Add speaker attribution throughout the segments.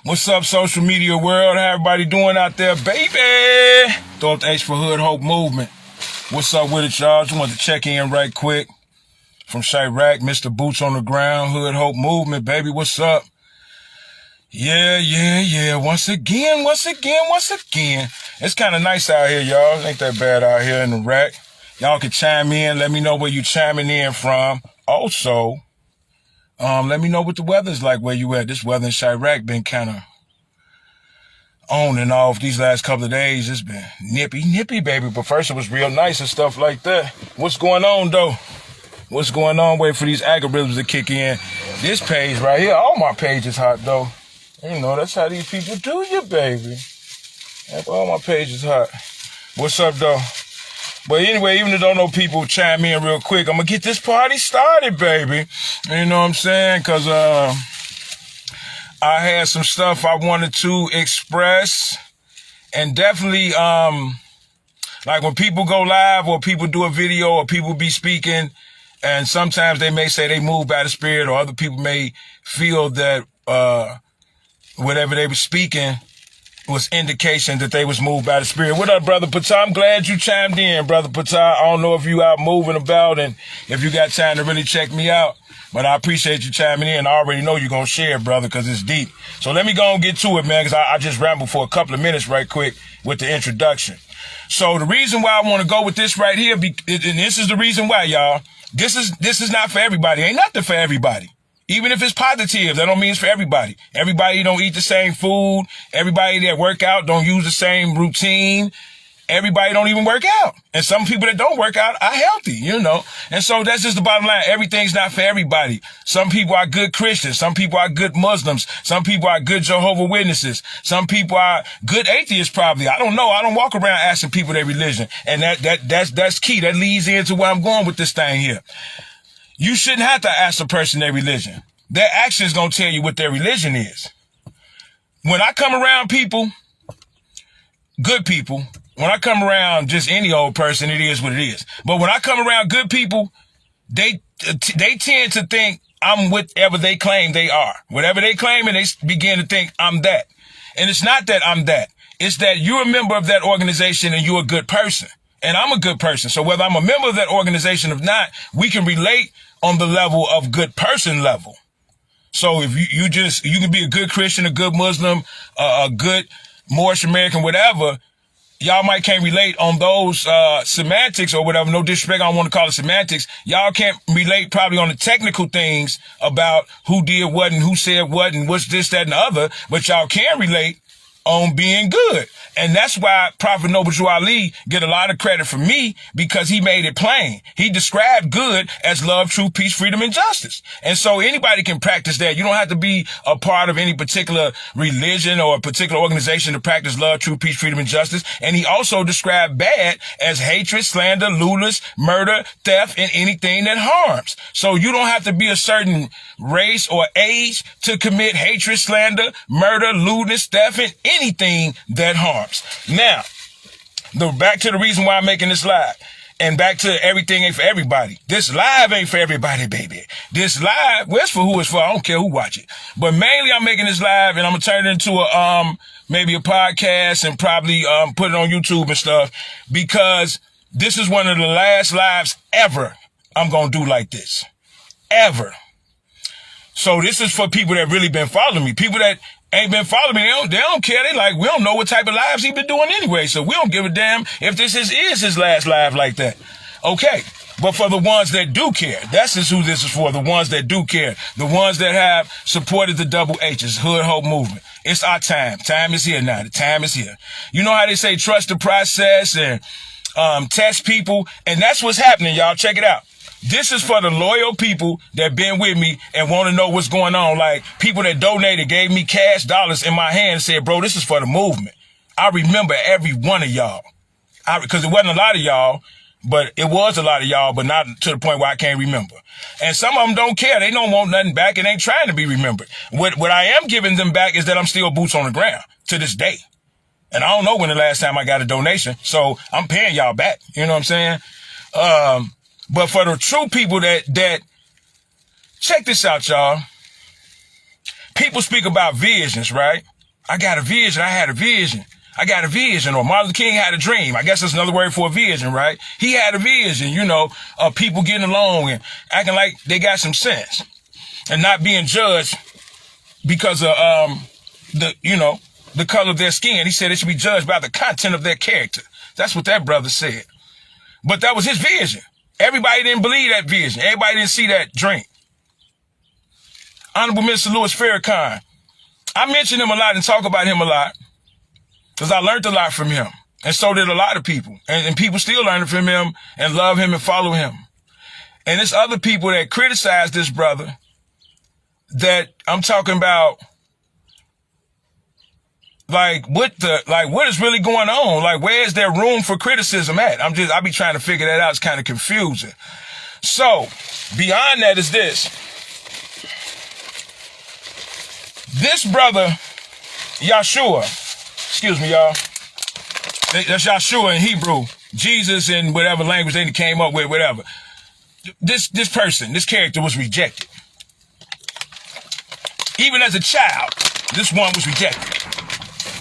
Speaker 1: What's up, social media world? How everybody doing out there, baby? Throw up the H for Hood Hope Movement. What's up with it, y'all? Just wanted to check in right quick. From chiraq, Mr. Boots on the Ground, Hood Hope Movement, baby. What's up? Yeah. Once again. It's kind of nice out here, y'all. It ain't that bad out here in the rack. Y'all can chime in. Let me know where you chiming in from. Also, let me know what the weather's like where you at. This weather in chiraq been kind of on and off these last couple of days. It's been nippy, baby. But first it was real nice and stuff like that. What's going on, though? What's going on? Wait for these algorithms to kick in. This page right here, all my pages hot, though. You know, that's how these people do you, baby. All my pages hot. What's up, though? But anyway, even if don't know people, chime in real quick. I'm going to get this party started, baby. You know what I'm saying? Because I had some stuff I wanted to express. And definitely, like when people go live or people do a video or people be speaking, and sometimes they may say they moved by the Spirit, or other people may feel that whatever they were speaking was indication that they was moved by the Spirit. What up, Brother Patah? I'm glad you chimed in, Brother Patah. I don't know if you out moving about and if you got time to really check me out, but I appreciate you chiming in. I already know you're going to share, brother, because it's deep. So let me go and get to it, man, because I just rambled for a couple of minutes right quick with the introduction. So the reason why I want to go with this right here, and this is the reason why, y'all, this is not for everybody. Ain't nothing for everybody. Even if it's positive, that don't mean it's for everybody. Everybody don't eat the same food. Everybody that work out don't use the same routine. Everybody don't even work out. And some people that don't work out are healthy, you know. And so that's just the bottom line. Everything's not for everybody. Some people are good Christians. Some people are good Muslims. Some people are good Jehovah's Witnesses. Some people are good atheists probably. I don't know. I don't walk around asking people their religion. And that's key. That leads into where I'm going with this thing here. You shouldn't have to ask a person their religion. Their actions gonna tell you what their religion is. When I come around people, good people, when I come around just any old person, it is what it is. But when I come around good people, they tend to think I'm whatever they claim they are. Whatever they claim, and they begin to think I'm that. And it's not that I'm that. It's that you're a member of that organization and you're a good person. And I'm a good person. So whether I'm a member of that organization or not, we can relate on the level of good person level. So if you can be a good Christian, a good Muslim, a good Moorish American, whatever, y'all might can't relate on those semantics or whatever. No disrespect, I don't want to call it semantics. Y'all can't relate probably on the technical things about who did what and who said what and what's this, that, and the other, but y'all can relate on being good. And that's why Prophet Noble Drew Ali get a lot of credit from me, because he made it plain. He described good as love, truth, peace, freedom, and justice. And so anybody can practice that. You don't have to be a part of any particular religion or a particular organization to practice love, truth, peace, freedom, and justice. And he also described bad as hatred, slander, lewdness, murder, theft, and anything that harms. So you don't have to be a certain race or age to commit hatred, slander, murder, lewdness, theft, and anything that harms. Now, back to the reason why I'm making this live, and back to everything ain't for everybody. This live ain't for everybody, baby. This live, well, it's for who it's for. I don't care who watch it. But mainly I'm making this live, and I'm gonna turn it into maybe a podcast and probably put it on YouTube and stuff, because this is one of the last lives ever I'm gonna do like this. Ever. So this is for people that really been following me. People that ain't been following me, they don't care. They like, we don't know what type of lives he been doing anyway, so we don't give a damn if this is his last live like that. Okay, but for the ones that do care, that's just who this is for, the ones that do care, the ones that have supported the double H's, Hood Hope Movement. It's our time. Time is here now. The time is here. You know how they say trust the process and test people, and that's what's happening, y'all. Check it out. This is for the loyal people that been with me and want to know what's going on. Like people that donated, gave me cash dollars in my hand and said, bro, this is for the movement. I remember every one of y'all. Because it wasn't a lot of y'all, but it was a lot of y'all, but not to the point where I can't remember. And some of them don't care. They don't want nothing back and ain't trying to be remembered. What I am giving them back is that I'm still boots on the ground to this day. And I don't know when the last time I got a donation, so I'm paying y'all back. You know what I'm saying? But for the true people that check this out, y'all. People speak about visions, right? I got a vision. I had a vision. I got a vision. Or Martin Luther King had a dream. I guess that's another word for a vision, right? He had a vision, you know, of people getting along and acting like they got some sense and not being judged because of, the color of their skin. He said they should be judged by the content of their character. That's what that brother said. But that was his vision. Everybody didn't believe that vision. Everybody didn't see that dream. Honorable Mr. Louis Farrakhan. I mention him a lot and talk about him a lot because I learned a lot from him. And so did a lot of people. And people still learn from him and love him and follow him. And there's other people that criticize this brother that I'm talking about. What is really going on? Like, where is there room for criticism at? I be trying to figure that out. It's kind of confusing. So, beyond that is this. This brother, Yahshua, excuse me, y'all. That's Yahshua in Hebrew. Jesus in whatever language they came up with, whatever. This character was rejected. Even as a child, this one was rejected.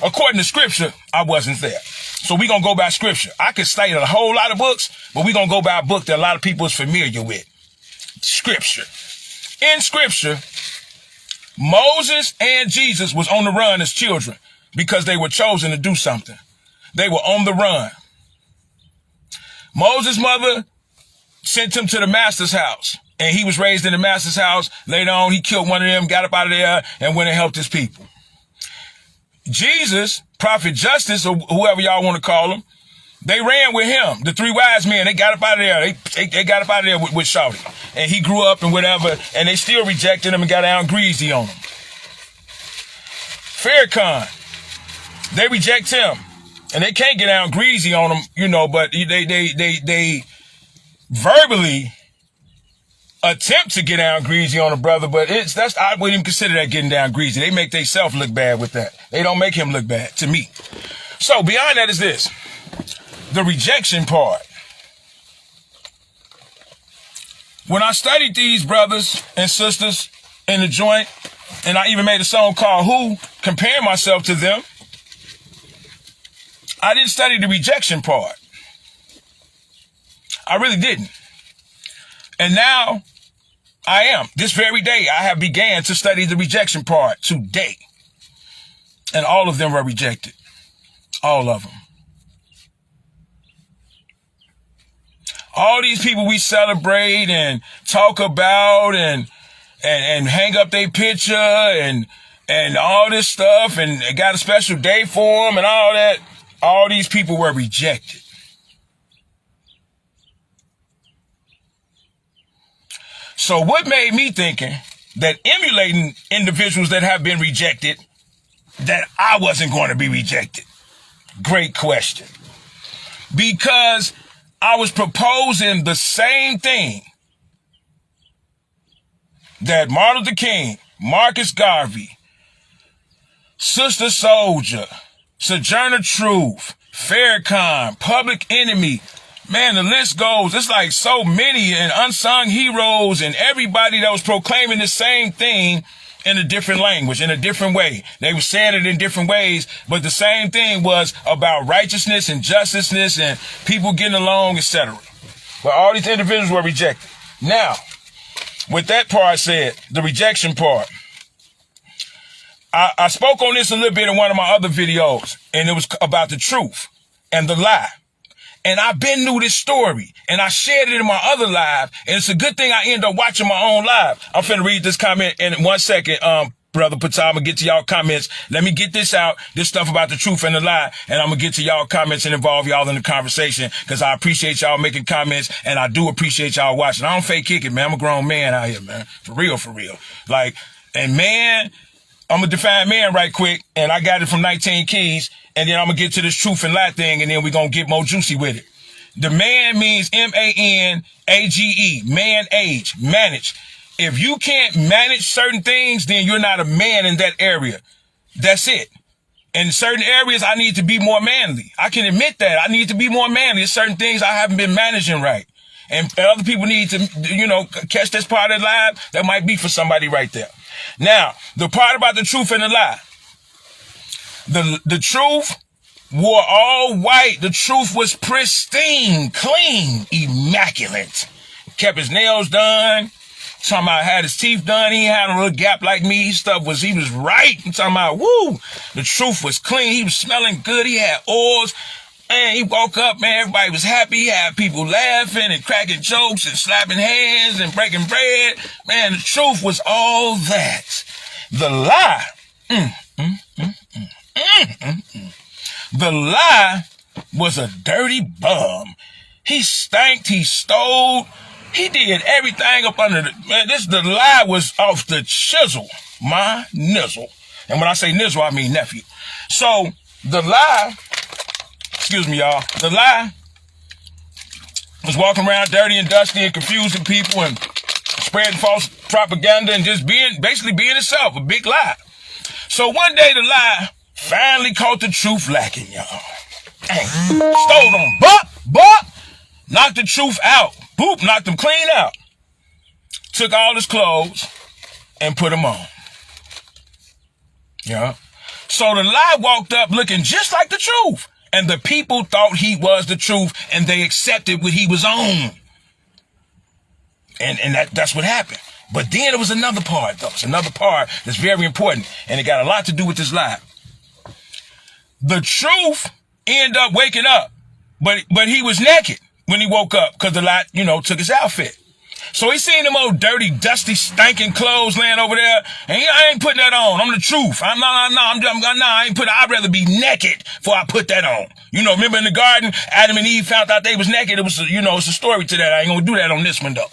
Speaker 1: According to scripture, I wasn't there. So we're going to go by scripture. I could cite a whole lot of books, but we're going to go by a book that a lot of people is familiar with. Scripture. In scripture, Moses and Jesus was on the run as children because they were chosen to do something. They were on the run. Moses' mother sent him to the master's house, and he was raised in the master's house. Later on, he killed one of them, got up out of there, and went and helped his people. Jesus, Prophet Justice, or whoever y'all want to call him, they ran with him. The three wise men, they got up out of there. They got up out of there with Shawty. And he grew up and whatever, and they still rejected him and got down greasy on him. Farrakhan, they reject him. And they can't get down greasy on him, you know, but they verbally attempt to get down greasy on a brother, but I wouldn't even consider that getting down greasy. They make themselves look bad with that. They don't make him look bad to me. So beyond that is this, the rejection part. When I studied these brothers and sisters in the joint, and I even made a song called Who, comparing myself to them, I didn't study the rejection part. I really didn't. And now I am. This very day, I have began to study the rejection part today. And all of them were rejected. All of them. All these people we celebrate and talk about and hang up their picture and all this stuff and got a special day for them and all that. All these people were rejected. So what made me thinking that emulating individuals that have been rejected, that I wasn't going to be rejected? Great question. Because I was proposing the same thing that Martin Luther King, Marcus Garvey, Sister Soldier, Sojourner Truth, Farrakhan, Public Enemy, man, the list goes. It's like so many and unsung heroes and everybody that was proclaiming the same thing in a different language, in a different way. They were saying it in different ways, but the same thing was about righteousness and justice and people getting along, etc. But all these individuals were rejected. Now, with that part said, the rejection part, I spoke on this a little bit in one of my other videos, and it was about the truth and the lie. And I've been through this story, and I shared it in my other live, and it's a good thing I end up watching my own live. I'm finna read this comment in 1 second, Brother Patel. I'm gonna get to y'all comments. Let me get this out, this stuff about the truth and the lie, and I'm gonna get to y'all comments and involve y'all in the conversation, because I appreciate y'all making comments, and I do appreciate y'all watching. I don't fake kick it, man. I'm a grown man out here, man. For real, for real. Like, and man, I'm gonna define man right quick, and I got it from 19 Keys, and then I'm gonna get to this truth and lie thing, and then we're gonna get more juicy with it. The man means M-A-N-A-G-E, man age, manage. If you can't manage certain things, then you're not a man in that area. That's it. In certain areas, I need to be more manly. I can admit that. I need to be more manly. There's certain things I haven't been managing right. And other people need to, catch this part of live. That might be for somebody right there. Now, the part about the truth and the lie. The truth wore all white. The truth was pristine, clean, immaculate. Kept his nails done. Talking about had his teeth done. He had a little gap like me. He was right. I'm talking about, woo. The truth was clean. He was smelling good. He had oils. Man, he woke up, man, everybody was happy. He had people laughing and cracking jokes and slapping hands and breaking bread. Man, the truth was all that. The lie, the lie was a dirty bum. He stank, he stole, he did everything up under the lie was off the chisel, my nizzle. And when I say nizzle, I mean nephew. So the lie, excuse me, y'all. The lie was walking around dirty and dusty and confusing people and spreading false propaganda and just basically being itself, a big lie. So one day the lie finally caught the truth lacking, y'all. Dang. Stole them. Bop. Knocked the truth out. Boop, knocked them clean out. Took all his clothes and put them on. Yeah. So the lie walked up looking just like the truth. And the people thought he was the truth, and they accepted what he was on. And that's what happened. But then there was another part, though. It's another part that's very important, and it got a lot to do with this lie. The truth ended up waking up, but he was naked when he woke up because the lie, took his outfit. So he seen them old dirty, dusty, stinking clothes laying over there, and I ain't putting that on. I'm the truth. I'd rather be naked before I put that on. Remember in the garden, Adam and Eve found out they was naked. It was, it's a story to that. I ain't gonna do that on this one, though,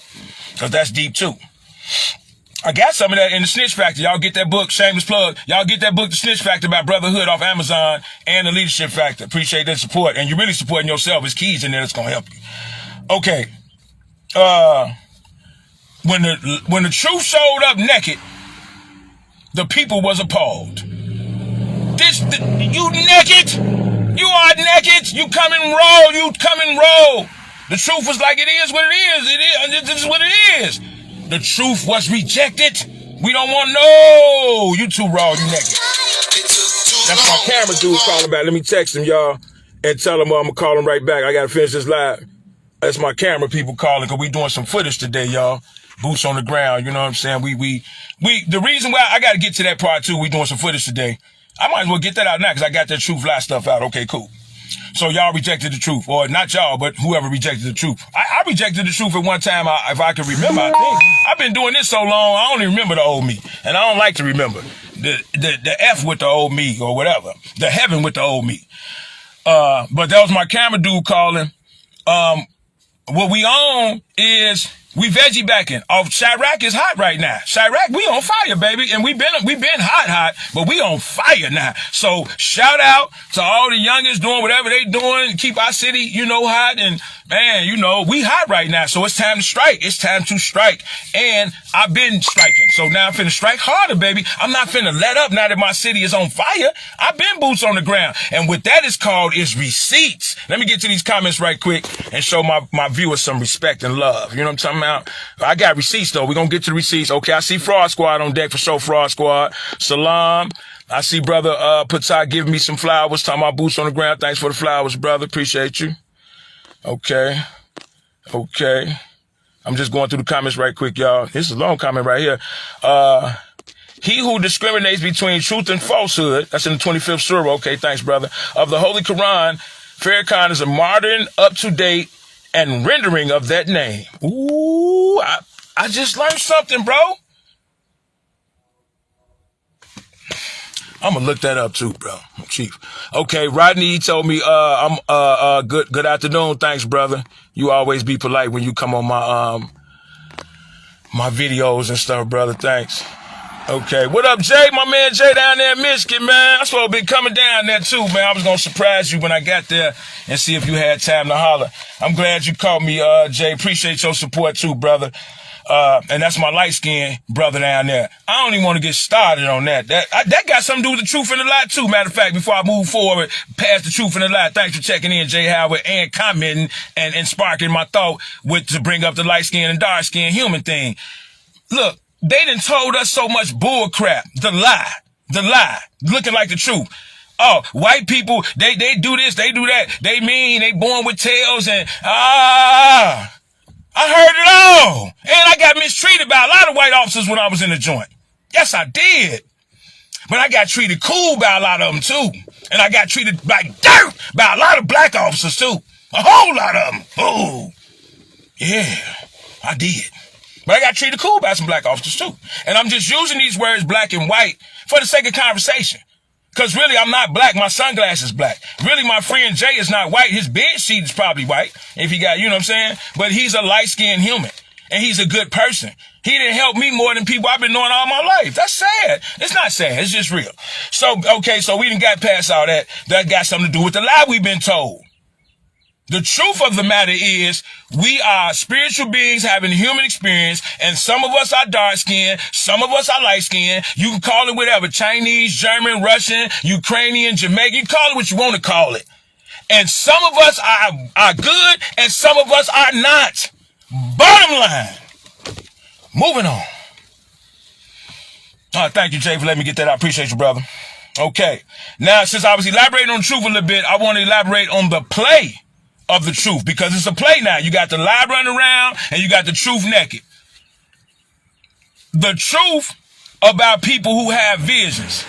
Speaker 1: because that's deep, too. I got some of that in the Snitch Factor. Y'all get that book, shameless plug. Y'all get that book, The Snitch Factor, by Brotherhood off Amazon, and The Leadership Factor. Appreciate that support. And you're really supporting yourself. There's keys in there that's gonna help you. Okay. When the truth showed up naked, the people was appalled. You naked? You are naked? You come and roll. The truth was like, it is what it is. This is what it is. The truth was rejected. We don't want you too raw, you naked. That's my camera dude calling back. Let me text him, y'all, and tell him I'm gonna call him right back. I gotta finish this live. That's my camera people calling, because we doing some footage today, y'all. Boots on the ground, you know what I'm saying? The reason why I got to get to that part too, we doing some footage today. I might as well get that out now because I got that truth lie stuff out. Okay, cool. So y'all rejected the truth, or not y'all, but whoever rejected the truth. I rejected the truth at one time, if I can remember. I think I've been doing this so long, I don't even remember the old me, and I don't like to remember the F with the old me or whatever, the heaven with the old me. But that was my camera dude calling. What we on is we veggie backing off. Chiraq is hot right now. Chiraq, we on fire, baby. And we been hot, but we on fire now. So shout out to all the youngins doing whatever they doing. Keep our city, hot. And man, we hot right now. So it's time to strike. It's time to strike. And I've been striking. So now I'm finna strike harder, baby. I'm not finna let up now that my city is on fire. I've been boots on the ground. And what that is called is receipts. Let me get to these comments right quick and show my viewers some respect and love. You know what I'm talking about? I got receipts, though. We're going to get to the receipts. Okay, I see Fraud Squad on deck for sure, Fraud Squad. Salam. I see brother Patai giving me some flowers, talking about boots on the ground. Thanks for the flowers, brother. Appreciate you. Okay. I'm just going through the comments right quick, y'all. This is a long comment right here. He who discriminates between truth and falsehood, that's in the 25th surah. Okay, thanks, brother. Of the Holy Quran, Farrakhan is a modern, up-to-date, and rendering of that name. Ooh, I just learned something, bro. I'm gonna look that up too, bro. Chief. Okay, Rodney told me I'm good afternoon. Thanks, brother. You always be polite when you come on my videos and stuff, brother. Thanks. Okay, what up, Jay? My man Jay down there in Michigan, man. I'm supposed to be coming down there too, man. I was gonna surprise you when I got there and see if you had time to holler. I'm glad you called me, Jay. Appreciate your support too, brother. And that's my light-skinned brother down there. I don't even want to get started on that. That got something to do with the truth and the lie too. Matter of fact, before I move forward past the truth and the lie, thanks for checking in, Jay Howard, and commenting and sparking my thought to bring up the light-skinned and dark-skinned human thing. Look, They done told us so much bull crap. The lie, looking like the truth. Oh, white people, they do this, they do that. They mean, they born with tails and, I heard it all. And I got mistreated by a lot of white officers when I was in the joint. Yes, I did. But I got treated cool by a lot of them too. And I got treated like dirt by a lot of black officers too. A whole lot of them. Oh, yeah, I did. But I got treated cool by some black officers too. And I'm just using these words black and white for the sake of conversation. Because really, I'm not black. My sunglasses is black. Really, my friend Jay is not white. His bed sheet is probably white, if he got, you know what I'm saying? But he's a light-skinned human, and he's a good person. He didn't help me more than people I've been knowing all my life. That's sad. It's not sad. It's just real. So, okay, so we done got past all that. That got something to do with the lie we've been told. The truth of the matter is we are spiritual beings having a human experience, and some of us are dark-skinned, some of us are light-skinned. You can call it whatever, Chinese, German, Russian, Ukrainian, Jamaican. You call it what you want to call it. And some of us are good, and some of us are not. Bottom line. Moving on. Thank you, Jay, for letting me get that. I appreciate you, brother. Okay. Now, since I was elaborating on the truth a little bit, I want to elaborate on the play of the truth, because it's a play now. You got the lie running around and you got the truth naked. The truth about people who have visions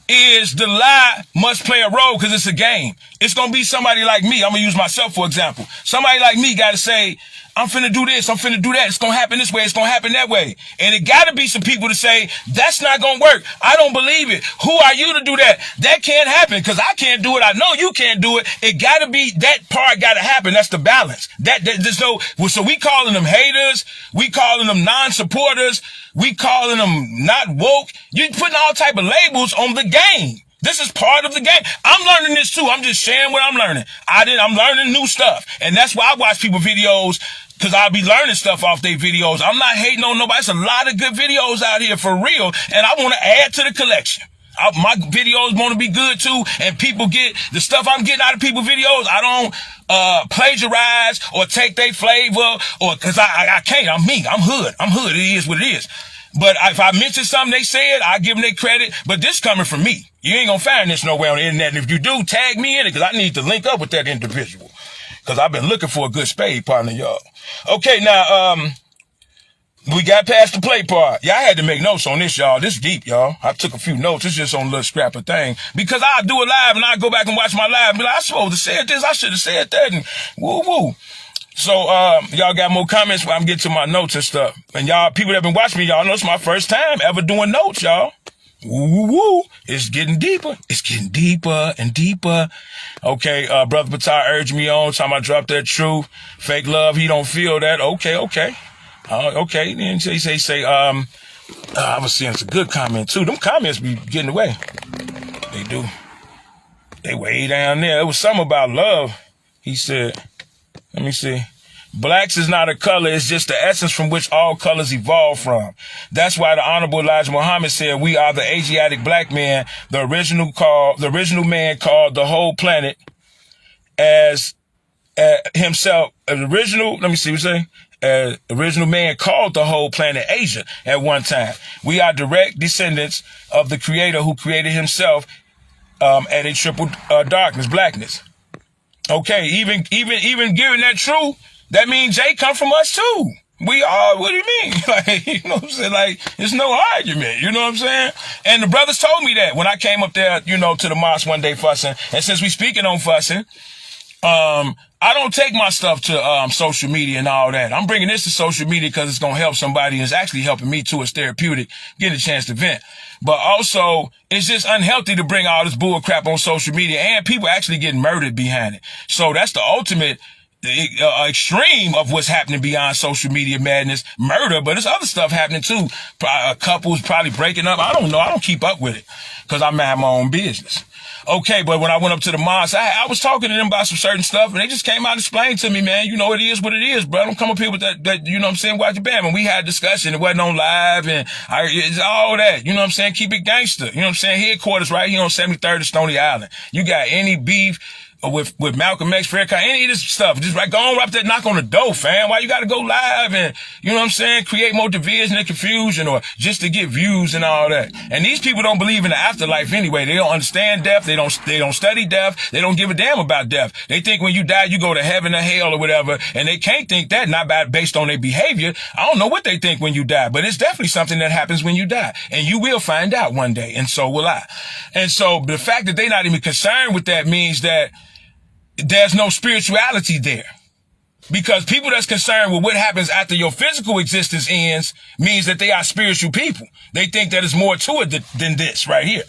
Speaker 1: is the lie must play a role because it's a game. It's going to be somebody like me. I'm going to use myself, for example. Somebody like me got to say, I'm finna do this, I'm finna do that. It's going to happen this way, it's going to happen that way. And it got to be some people to say, that's not going to work. I don't believe it. Who are you to do that? That can't happen because I can't do it. I know you can't do it. It got to be, that part got to happen. That's the balance. There's no, so we calling them haters. We calling them non-supporters. We calling them not woke. You're putting all type of labels on the game. This is part of the game. I'm learning this too. I'm just sharing what I'm learning. I'm learning new stuff. And that's why I watch people videos, because I'll be learning stuff off their videos. I'm not hating on nobody. There's a lot of good videos out here for real. And I want to add to the collection. My videos want to be good too. And people get the stuff I'm getting out of people's videos. I don't plagiarize or take their flavor, or because I can't. I'm me. I'm hood. It is what it is. But if I mention something they said, I give them their credit. But this coming from me. You ain't going to find this nowhere on the internet. And if you do, tag me in it, because I need to link up with that individual. Because I've been looking for a good spade partner, y'all. Okay, now, we got past the play part. Yeah, I had to make notes on this, y'all. This is deep, y'all. I took a few notes. It's just on a little scrap of thing. Because I'll do it live, and I'll go back and watch my live and be like, I supposed to say this. I should have said that. And woo-woo. So, y'all got more comments when I'm getting to my notes and stuff. And y'all, people that have been watching me, y'all know it's my first time ever doing notes, y'all. Woo-woo-woo. It's getting deeper. It's getting deeper and deeper. Okay, Brother Patar urged me on, time I dropped that truth. Fake love, he don't feel that. Okay. Okay. Then I was seeing some good comment too. Them comments be getting away. They do. They way down there. It was something about love. He said, let me see. Blacks is not a color, it's just the essence from which all colors evolve from. That's why the Honorable Elijah Muhammad said, we are the Asiatic black man, the original man called the whole planet as himself. Original man called the whole planet Asia at one time. We are direct descendants of the creator who created himself at a triple darkness, blackness. Okay, even giving that truth, that means Jay come from us too. We are, what do you mean? Like, you know what I'm saying? Like, there's no argument, you know what I'm saying? And the brothers told me that when I came up there, you know, to the mosque one day fussing. And since we speaking on fussing, I don't take my stuff to social media and all that. I'm bringing this to social media because it's going to help somebody, and it's actually helping me too. It's therapeutic, getting a chance to vent. But also, it's just unhealthy to bring all this bull crap on social media, and people actually getting murdered behind it. So that's the ultimate extreme of what's happening beyond social media madness, murder. But there's other stuff happening too. Couples probably breaking up. I don't know. I don't keep up with it because I have my own business. Okay, but when I went up to the mosque, I was talking to them about some certain stuff, and they just came out and explained to me, man, you know, it is what it is, bro. Don't come up here with that you know what I'm saying, watch your bam. And we had a discussion. It wasn't on live, and it's all that. You know what I'm saying? Keep it gangster. You know what I'm saying? Headquarters right here on 73rd and Stony Island. You got any beef, with Malcolm X, Farrakhan, any of this stuff. Just like go on up there, knock on the door, fam. Why you got to go live and, you know what I'm saying, create more division and confusion or just to get views and all that. And these people don't believe in the afterlife anyway. They don't understand death. They don't study death. They don't give a damn about death. They think when you die, you go to heaven or hell or whatever. And they can't think that, not based on their behavior. I don't know what they think when you die, but it's definitely something that happens when you die. And you will find out one day. And so will I. And so the fact that they're not even concerned with that means that there's no spirituality there. Because people that's concerned with what happens after your physical existence ends means that they are spiritual people. They think that there's more to it than this right here.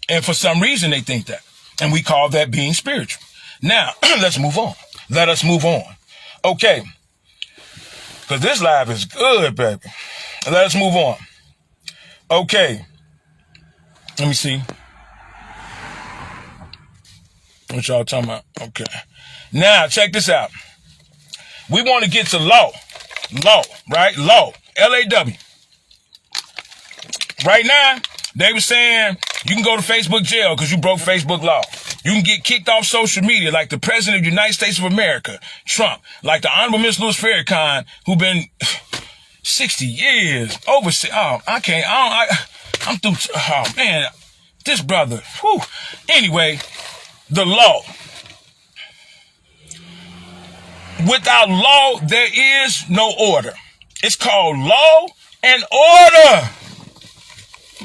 Speaker 1: And for some reason they think that. And we call that being spiritual. Now, let's move on. Let us move on. Okay. Because this live is good, baby. Let us move on. Okay. Let me see. What y'all talking about? Okay. Now, check this out. We want to get to law. Law, right? Law. L-A-W. Right now, they were saying you can go to Facebook jail because you broke Facebook law. You can get kicked off social media like the President of the United States of America, Trump, like the Honorable Miss Louis Farrakhan, who been 60 years, over, I'm through, oh man, this brother, whew. Anyway, the law. Without law, there is no order. It's called law and order.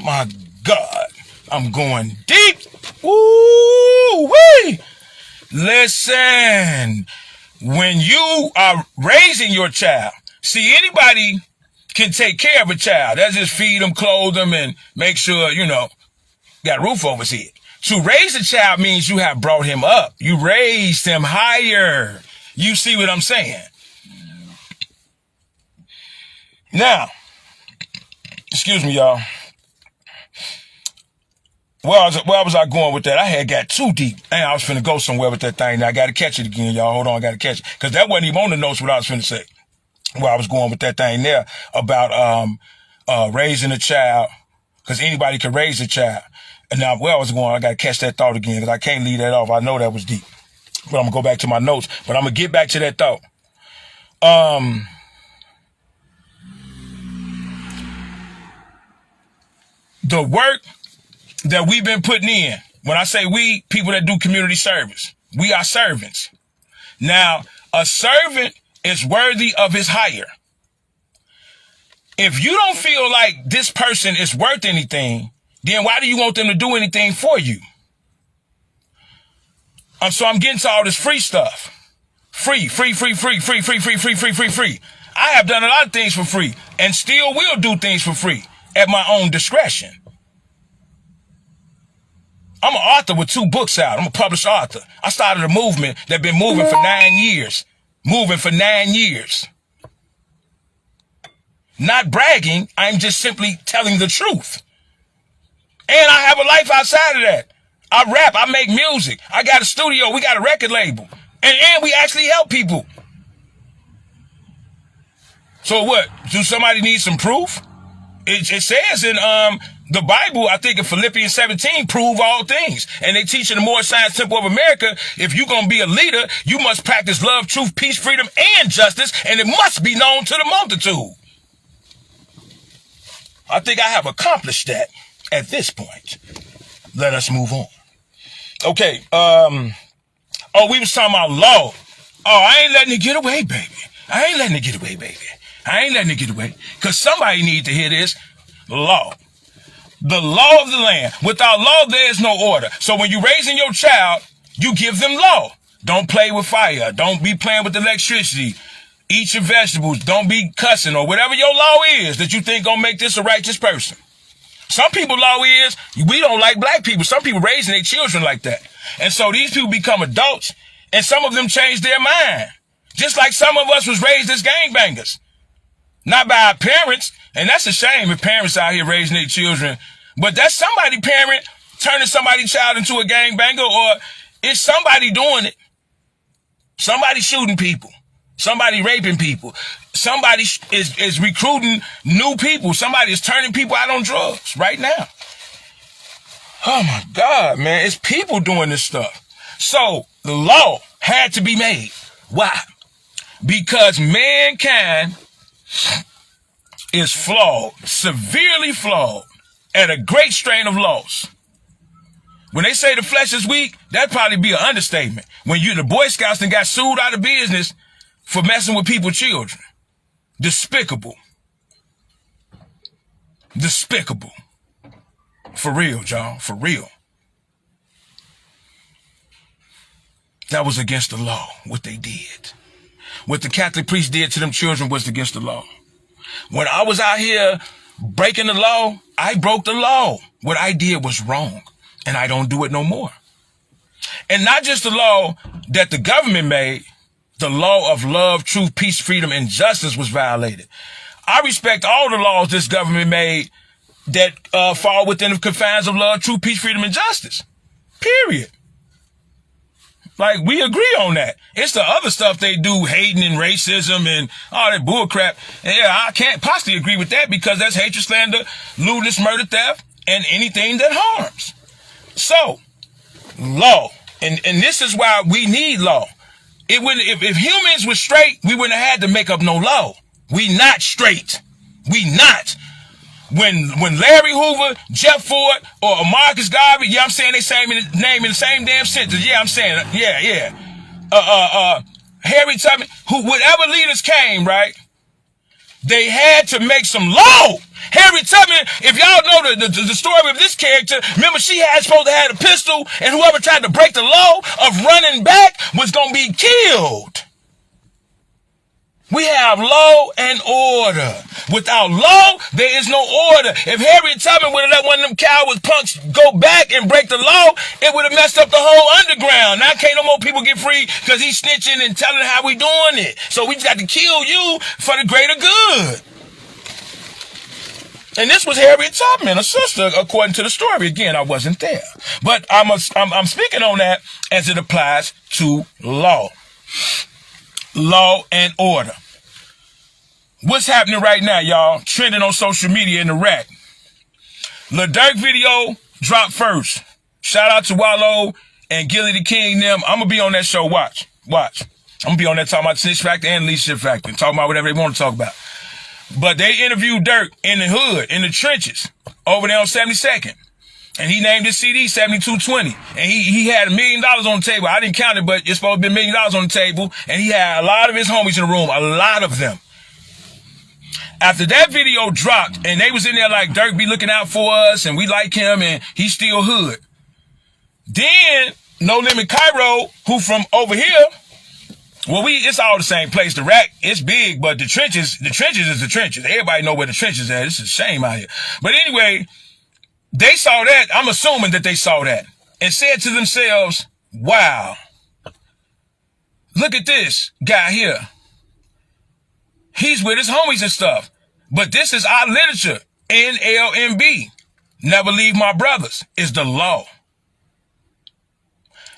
Speaker 1: My God, I'm going deep. Woo-wee. Listen, when you are raising your child, see, anybody can take care of a child. That's just feed them, clothe them, and make sure, got a roof over his head. To raise a child means you have brought him up. You raised him higher. You see what I'm saying? Now, excuse me, y'all. Where was I going with that? I had got too deep. And I was finna go somewhere with that thing. Now I got to catch it again, y'all. Hold on, I got to catch it. Because that wasn't even on the notes what I was finna say. Where I was going with that thing there about raising a child. Because anybody can raise a child. And now where I was going, I got to catch that thought again because I can't leave that off. I know that was deep. But I'm going to go back to my notes. But I'm going to get back to that thought. The work that we've been putting in, when I say we, people that do community service, we are servants. Now, a servant is worthy of his hire. If you don't feel like this person is worth anything, then why do you want them to do anything for you? So I'm getting to all this free stuff. Free. I have done a lot of things for free and still will do things for free at my own discretion. I'm an author with 2 books out. I'm a published author. I started a movement that's been moving for 9 years. Moving for 9 years. Not bragging. I'm just simply telling the truth. And I have a life outside of that. I rap. I make music. I got a studio. We got a record label. And we actually help people. So what? Do somebody need some proof? It says in the Bible, I think in Philippians 17, prove all things. And they teach in the Moore Science Temple of America, if you're going to be a leader, you must practice love, truth, peace, freedom, and justice. And it must be known to the multitude. I think I have accomplished that at this point. Let us move on. Okay. We was talking about law. I ain't letting it get away, baby. I ain't letting it get away, baby. I ain't letting it get away. Because somebody needs to hear this. Law. The law of the land. Without law, there is no order. So when you're raising your child, you give them law. Don't play with fire. Don't be playing with electricity. Eat your vegetables. Don't be cussing or whatever your law is that you think gonna make this a righteous person. Some people law is, we don't like black people. Some people raising their children like that. And so these people become adults and some of them change their mind. Just like some of us was raised as gangbangers. Not by our parents. And that's a shame if parents out here raising their children. But that's somebody parent turning somebody's child into a gangbanger, or it's somebody doing it. Somebody shooting people. Somebody raping people. Somebody is recruiting new people. Somebody is turning people out on drugs right now. Oh my God, man. It's people doing this stuff. So the law had to be made. Why? Because mankind is flawed, severely flawed, at a great strain of loss. When they say the flesh is weak, that'd probably be an understatement. When the Boy Scouts and got sued out of business for messing with people's children. Despicable. Despicable. For real, y'all. For real. That was against the law, what they did. What the Catholic priest did to them children was against the law. When I was out here breaking the law, I broke the law. What I did was wrong, and I don't do it no more. And not just the law that the government made, the law of love, truth, peace, freedom, and justice was violated. I respect all the laws this government made that fall within the confines of love, truth, peace, freedom, and justice. Period. Like, we agree on that. It's the other stuff they do, hating and racism and all that bullcrap. And yeah, I can't possibly agree with that because that's hatred, slander, lewdness, murder, theft, and anything that harms. So, law. And this is why we need law. It wouldn't, if humans were straight, we wouldn't have had to make up no law. We not straight. We not. When Larry Hoover, Jeff Ford, or Marcus Garvey, yeah, I'm saying they same name in the same damn sentence. Yeah, I'm saying, yeah. Harry Tubman, whatever leaders came, right? They had to make some law. Harry Tubman, if y'all know the story of this character, remember she had supposed to have a pistol, and whoever tried to break the law of running back was going to be killed. We have law and order. Without law, there is no order. If Harriet Tubman would have let one of them coward punks go back and break the law, it would have messed up the whole underground. Now can't no more people get free because he's snitching and telling how we doing it. So we just got to kill you for the greater good. And this was Harriet Tubman, a sister, according to the story. Again, I wasn't there. But I'm speaking on that as it applies to law. Law and order. What's happening right now, y'all? Trending on social media in Iraq. Lil Durk video dropped first. Shout out to Wallow and Gilly the King them. I'm going to be on that show. Watch. I'm going to be on that talking about Snitch Factor and Leadership Factor. Talking about whatever they want to talk about. But they interviewed Durk in the hood, in the trenches, over there on 72nd. And he named his CD 7220. And he had $1 million on the table. I didn't count it, but it's supposed to be $1 million on the table. And he had a lot of his homies in the room, a lot of them. After that video dropped, and they was in there like, Durk be looking out for us, and we like him, and he's still hood. Then, No Limit Cairo, who from over here, well, it's all the same place. The rack, it's big, but the trenches is the trenches. Everybody know where the trenches are. This is a shame out here. But anyway, they saw that. I'm assuming that they saw that and said to themselves, wow, look at this guy here. He's with his homies and stuff. But this is our literature. NLMB. Never leave my brothers is the law.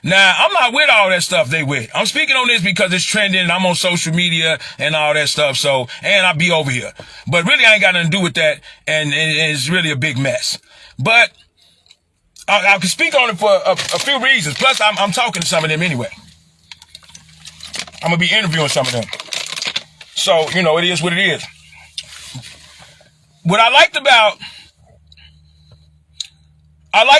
Speaker 1: Now, I'm not with all that stuff they with. I'm speaking on this because it's trending and I'm on social media and all that stuff. So, and I'll be over here. But really, I ain't got nothing to do with that. And it's really a big mess. But I can speak on it for a few reasons. Plus, I'm talking to some of them anyway. I'm going to be interviewing some of them. So, you know, it is what it is. What I liked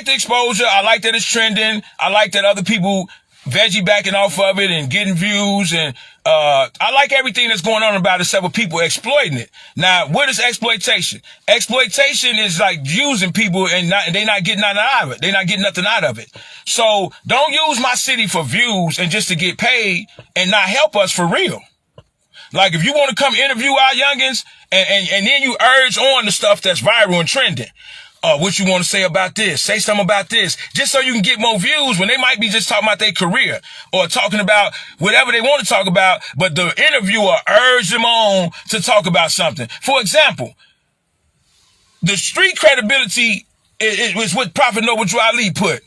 Speaker 1: the exposure. I like that it's trending. I like that other people veggie backing off of it and getting views. And I like everything that's going on about it, except for people exploiting it. Now, what is exploitation? Exploitation is like using people and they not getting nothing out of it. They're not getting nothing out of it. So don't use my city for views and just to get paid and not help us for real. Like if you want to come interview our youngins and then you urge on the stuff that's viral and trending. What you want to say about this? Say something about this. Just so you can get more views when they might be just talking about their career or talking about whatever they want to talk about, but the interviewer urged them on to talk about something. For example, the street credibility is what Prophet Noble Drew Ali put.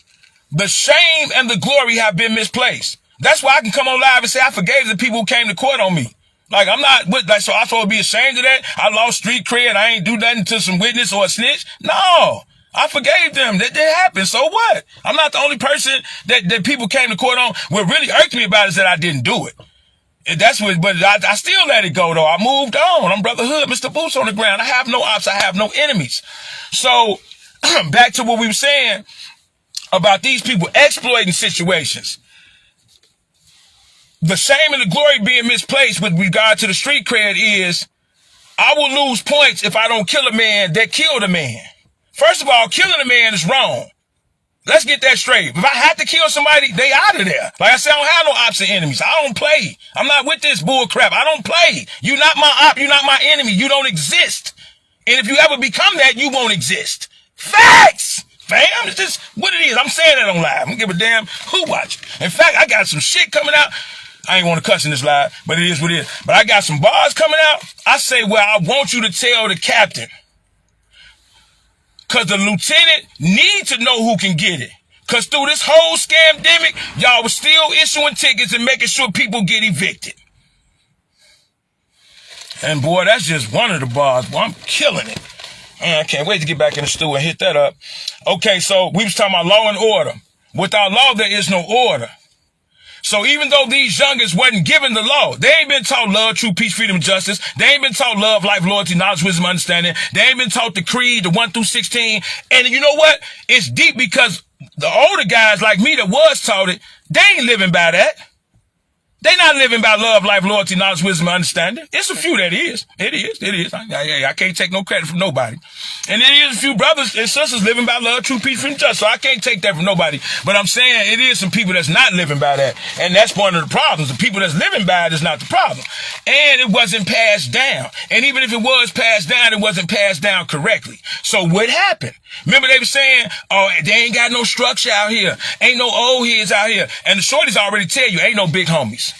Speaker 1: The shame and the glory have been misplaced. That's why I can come on live and say I forgave the people who came to court on me. Like, I'm not, so I supposed to be ashamed of that? I lost street cred. I ain't do nothing to some witness or a snitch? No. I forgave them. That happened. So what? I'm not the only person that people came to court on. What really irked me about it is that I didn't do it. That's what, but I still let it go though. I moved on. I'm Brother Hood, Mr. Boots on the ground. I have no ops. I have no enemies. So back to what we were saying about these people exploiting situations. The shame and the glory being misplaced with regard to the street cred is I will lose points if I don't kill a man that killed a man. First of all, killing a man is wrong. Let's get that straight. If I have to kill somebody, they out of there. Like I said, I don't have no ops and enemies. I don't play. I'm not with this bull crap. I don't play. You're not my op. You're not my enemy. You don't exist. And if you ever become that, you won't exist. Facts! Fam, it's just what it is. I'm saying that on live. I don't give a damn who watch. In fact, I got some shit coming out. I ain't want to cuss in this live, but it is what it is. But I got some bars coming out. I say, well, I want you to tell the captain. Because the lieutenant needs to know who can get it. Because through this whole scamdemic, y'all was still issuing tickets and making sure people get evicted. And boy, that's just one of the bars. Boy, I'm killing it. I can't wait to get back in the stew and hit that up. Okay, so we was talking about law and order. Without law, there is no order. So even though these youngers wasn't given the law, they ain't been taught love, truth, peace, freedom, and justice. They ain't been taught love, life, loyalty, knowledge, wisdom, understanding. They ain't been taught the creed, the 1 through 16. And you know what? It's deep because the older guys like me that was taught it, they ain't living by that. They not living by love, life, loyalty, knowledge, wisdom, understanding. It's a few that is. It is. I can't take no credit from nobody. And it is a few brothers and sisters living by love, truth, peace, freedom, and justice. So I can't take that from nobody. But I'm saying it is some people that's not living by that. And that's one of the problems. The people that's living by it is not the problem. And it wasn't passed down. And even if it was passed down, it wasn't passed down correctly. So what happened? Remember they were saying, oh, they ain't got no structure out here. Ain't no old heads out here. And the shorties already tell you, ain't no big homies.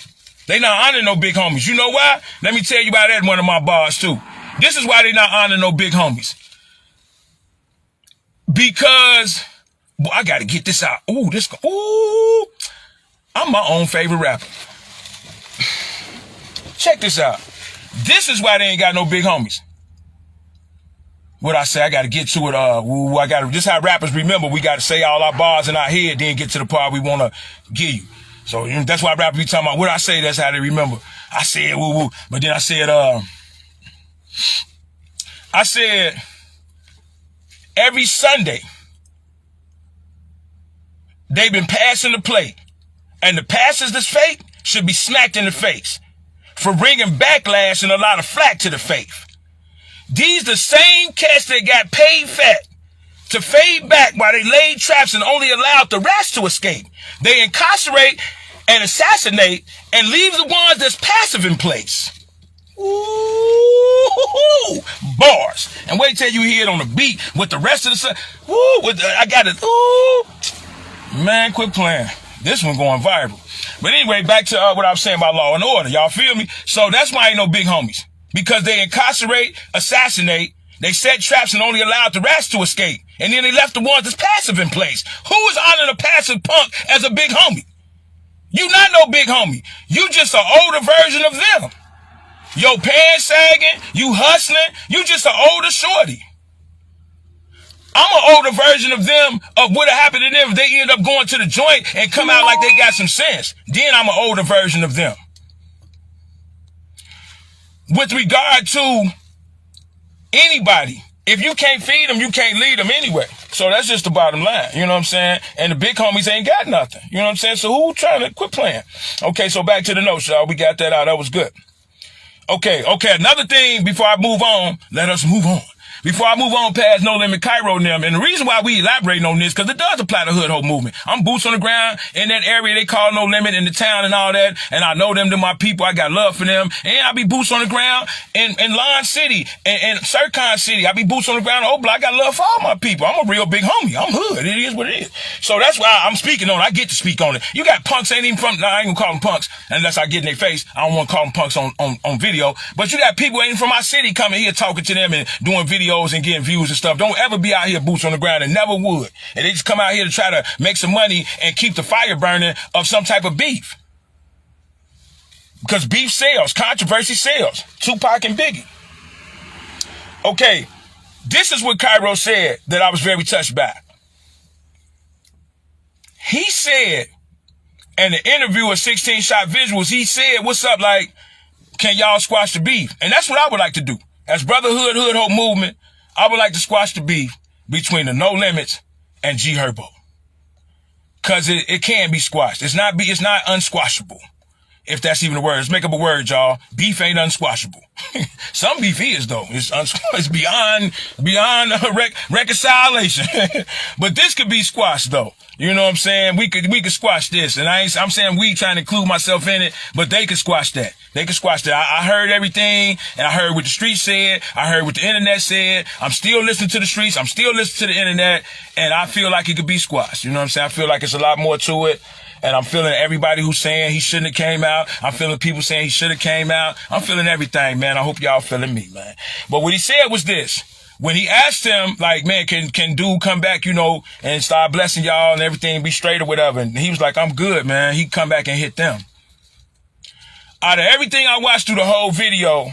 Speaker 1: They not honoring no big homies. You know why? Let me tell you about that in one of my bars too. This is why they not honoring no big homies. Because, boy, I got to get this out. I'm my own favorite rapper. Check this out. This is why they ain't got no big homies. What I say, I got to get to it. This how rappers remember. We got to say all our bars in our head, then get to the part we want to give you. So that's why rappers be talking about what I say. That's how they remember. I said woo woo, but then I said every Sunday they've been passing the plate, and the passes that's fake should be smacked in the face for bringing backlash and a lot of flack to the faith. These the same cats that got paid fat to fade back while they laid traps and only allowed the rats to escape. They incarcerate and assassinate and leave the ones that's passive in place. Ooh, bars. And wait till you hear it on the beat with the rest of the song. I got it. Ooh. Man, quit playing. This one going viral. But anyway, back to what I was saying about law and order. Y'all feel me? So that's why ain't no big homies. Because they incarcerate, assassinate, they set traps and only allowed the rats to escape. And then they left the ones that's passive in place. Who is honoring a passive punk as a big homie? You not no big homie. You just an older version of them. Your pants sagging, you hustling, you just an older shorty. I'm an older version of them, of what happened to them if they end up going to the joint and come out like they got some sense. Then I'm an older version of them. With regard to anybody, if you can't feed them, you can't lead them anyway. So that's just the bottom line. You know what I'm saying? And the big homies ain't got nothing. You know what I'm saying? So who trying to quit playing? Okay, so back to the notes, y'all. We got that out. That was good. Okay. Another thing before I move on, let us move on. Before I move on past No Limit Cairo and them, and the reason why we elaborating on this, because it does apply to hood ho movement. I'm boots on the ground in that area they call No Limit in the town and all that, and I know them to my people. I got love for them, and I be boots on the ground in Lon City and Sircon City. I be boots on the ground in Oakland. I got love for all my people. I'm a real big homie. I'm hood. It is what it is. So that's why I'm speaking on it. I get to speak on it. You got punks ain't even from, I ain't gonna call them punks unless I get in their face. I don't want to call them punks on video, but you got people ain't even from my city coming here talking to them and doing videos and getting views and stuff. Don't ever be out here boots on the ground, and never would. And they just come out here to try to make some money and keep the fire burning of some type of beef. Because beef sells, controversy sells. Tupac and Biggie. Okay, This is what Cairo said that I was very touched by. He said, in the interview of 16 Shot Visuals, he said, what's up, like, can y'all squash the beef? And that's what I would like to do. As Brotherhood, Hood Hope Movement, I would like to squash the beef between the No Limits and G Herbo. Cause it can be squashed. It's not unsquashable. If that's even a word. Let's make up a word, y'all. Beef ain't unsquashable. Some beef is, though. It's beyond reconciliation. But this could be squashed, though. You know what I'm saying? We could squash this. And I'm saying we trying to include myself in it, but they could squash that. They could squash that. I heard everything, and I heard what the streets said. I heard what the internet said. I'm still listening to the streets. I'm still listening to the internet, and I feel like it could be squashed. You know what I'm saying? I feel like it's a lot more to it. And I'm feeling everybody who's saying he shouldn't have came out. I'm feeling people saying he should have came out. I'm feeling everything, man. I hope y'all feeling me, man. But what he said was this. When he asked him, like, man, can dude come back, you know, and start blessing y'all and everything, be straight or whatever. And he was like, I'm good, man. He come back and hit them. Out of everything I watched through the whole video,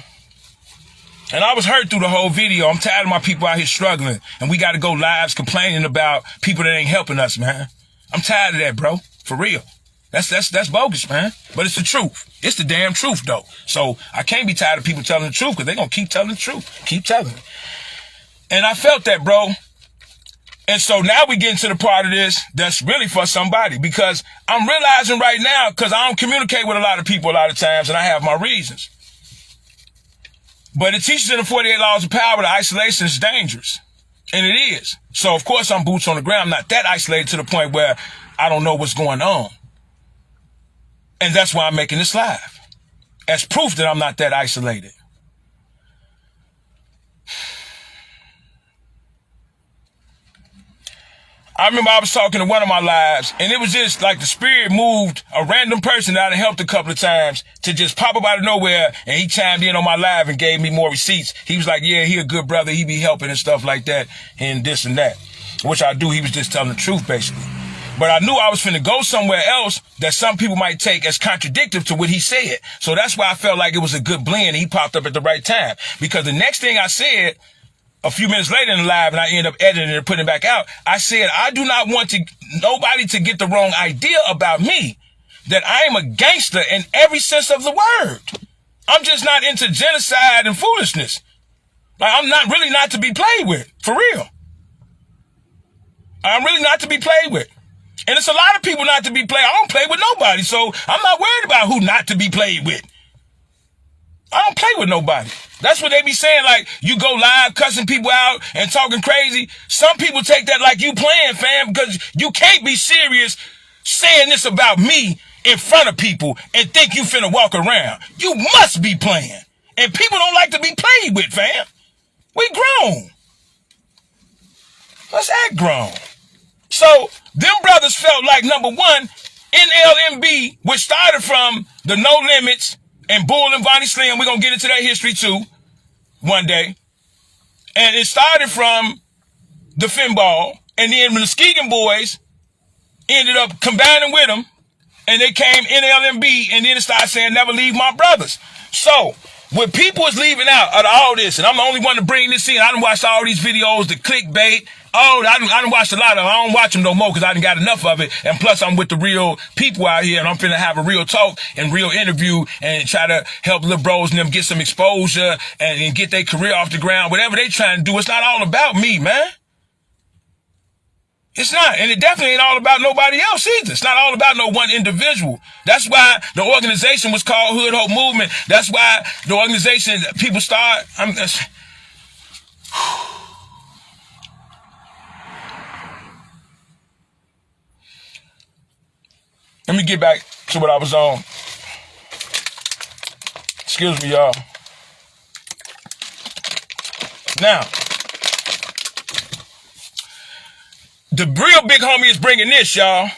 Speaker 1: and I was hurt through the whole video. I'm tired of my people out here struggling. And we got to go lives complaining about people that ain't helping us, man. I'm tired of that, bro. For real. That's bogus, man. But it's the truth. It's the damn truth, though. So I can't be tired of people telling the truth because they're going to keep telling the truth. Keep telling it. And I felt that, bro. And so now we get into the part of this that's really for somebody because I'm realizing right now because I don't communicate with a lot of people a lot of times and I have my reasons. But it teaches in the 48 Laws of Power that isolation is dangerous. And it is. So, of course, I'm boots on the ground. I'm not that isolated to the point where I don't know what's going on. And that's why I'm making this live. As proof that I'm not that isolated. I remember I was talking to one of my lives, and it was just like the spirit moved a random person that I helped a couple of times to just pop up out of nowhere, and he chimed in on my live and gave me more receipts. He was like, yeah, he a good brother. He be helping and stuff like that and this and that, which I do. He was just telling the truth, basically. But I knew I was finna go somewhere else that some people might take as contradictory to what he said. So that's why I felt like it was a good blend. He popped up at the right time. Because the next thing I said, a few minutes later in the live, and I ended up editing it and putting it back out, I said, I do not want nobody to get the wrong idea about me, that I am a gangster in every sense of the word. I'm just not into genocide and foolishness. Like, I'm really not to be played with, for real. I'm really not to be played with. And it's a lot of people not to be played. I don't play with nobody, so I'm not worried about who not to be played with. I don't play with nobody. That's what they be saying, like, you go live cussing people out and talking crazy. Some people take that like you playing, fam, because you can't be serious saying this about me in front of people and think you finna walk around. You must be playing. And people don't like to be played with, fam. We grown. Let's act grown. So, them brothers felt like, number one, NLMB, which started from the No Limits and Bull and Bonnie Slim. We're going to get into that history too one day. And it started from the Finball. And then the Muskegon boys ended up combining with them. And they came NLMB. And then it started saying, never leave my brothers. So, what people is leaving out of all this, and I'm the only one to bring this in. I done watched all these videos, the clickbait. Oh, I done watched a lot of them. I don't watch them no more because I done got enough of it. And plus, I'm with the real people out here, and I'm finna have a real talk and real interview and try to help little bros and them get some exposure and get their career off the ground. Whatever they trying to do, it's not all about me, man. It's not. And it definitely ain't all about nobody else either. It's not all about no one individual. That's why the organization was called Hood Hope Movement. That's why the organization, people start... Let me get back to what I was on. Excuse me, y'all. Now, the real big homie is bringing this, y'all.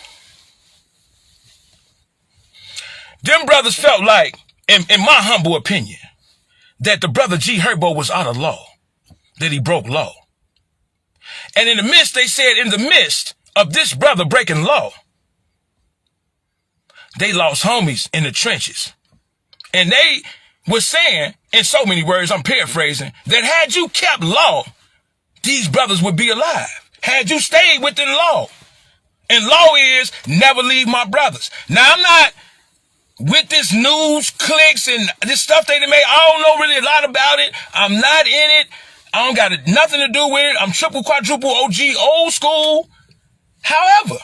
Speaker 1: Them brothers felt like, in my humble opinion, that the brother G Herbo was out of law, that he broke law. And in the midst, they said, in the midst of this brother breaking law, they lost homies in the trenches. And they were saying, in so many words, I'm paraphrasing, that had you kept law, these brothers would be alive had you stayed within law. And law is never leave my brothers. Now, I'm not with this news clicks and this stuff they made. I don't know really a lot about it. I'm not in it. I don't got nothing to do with it. I'm triple, quadruple OG, old school. However,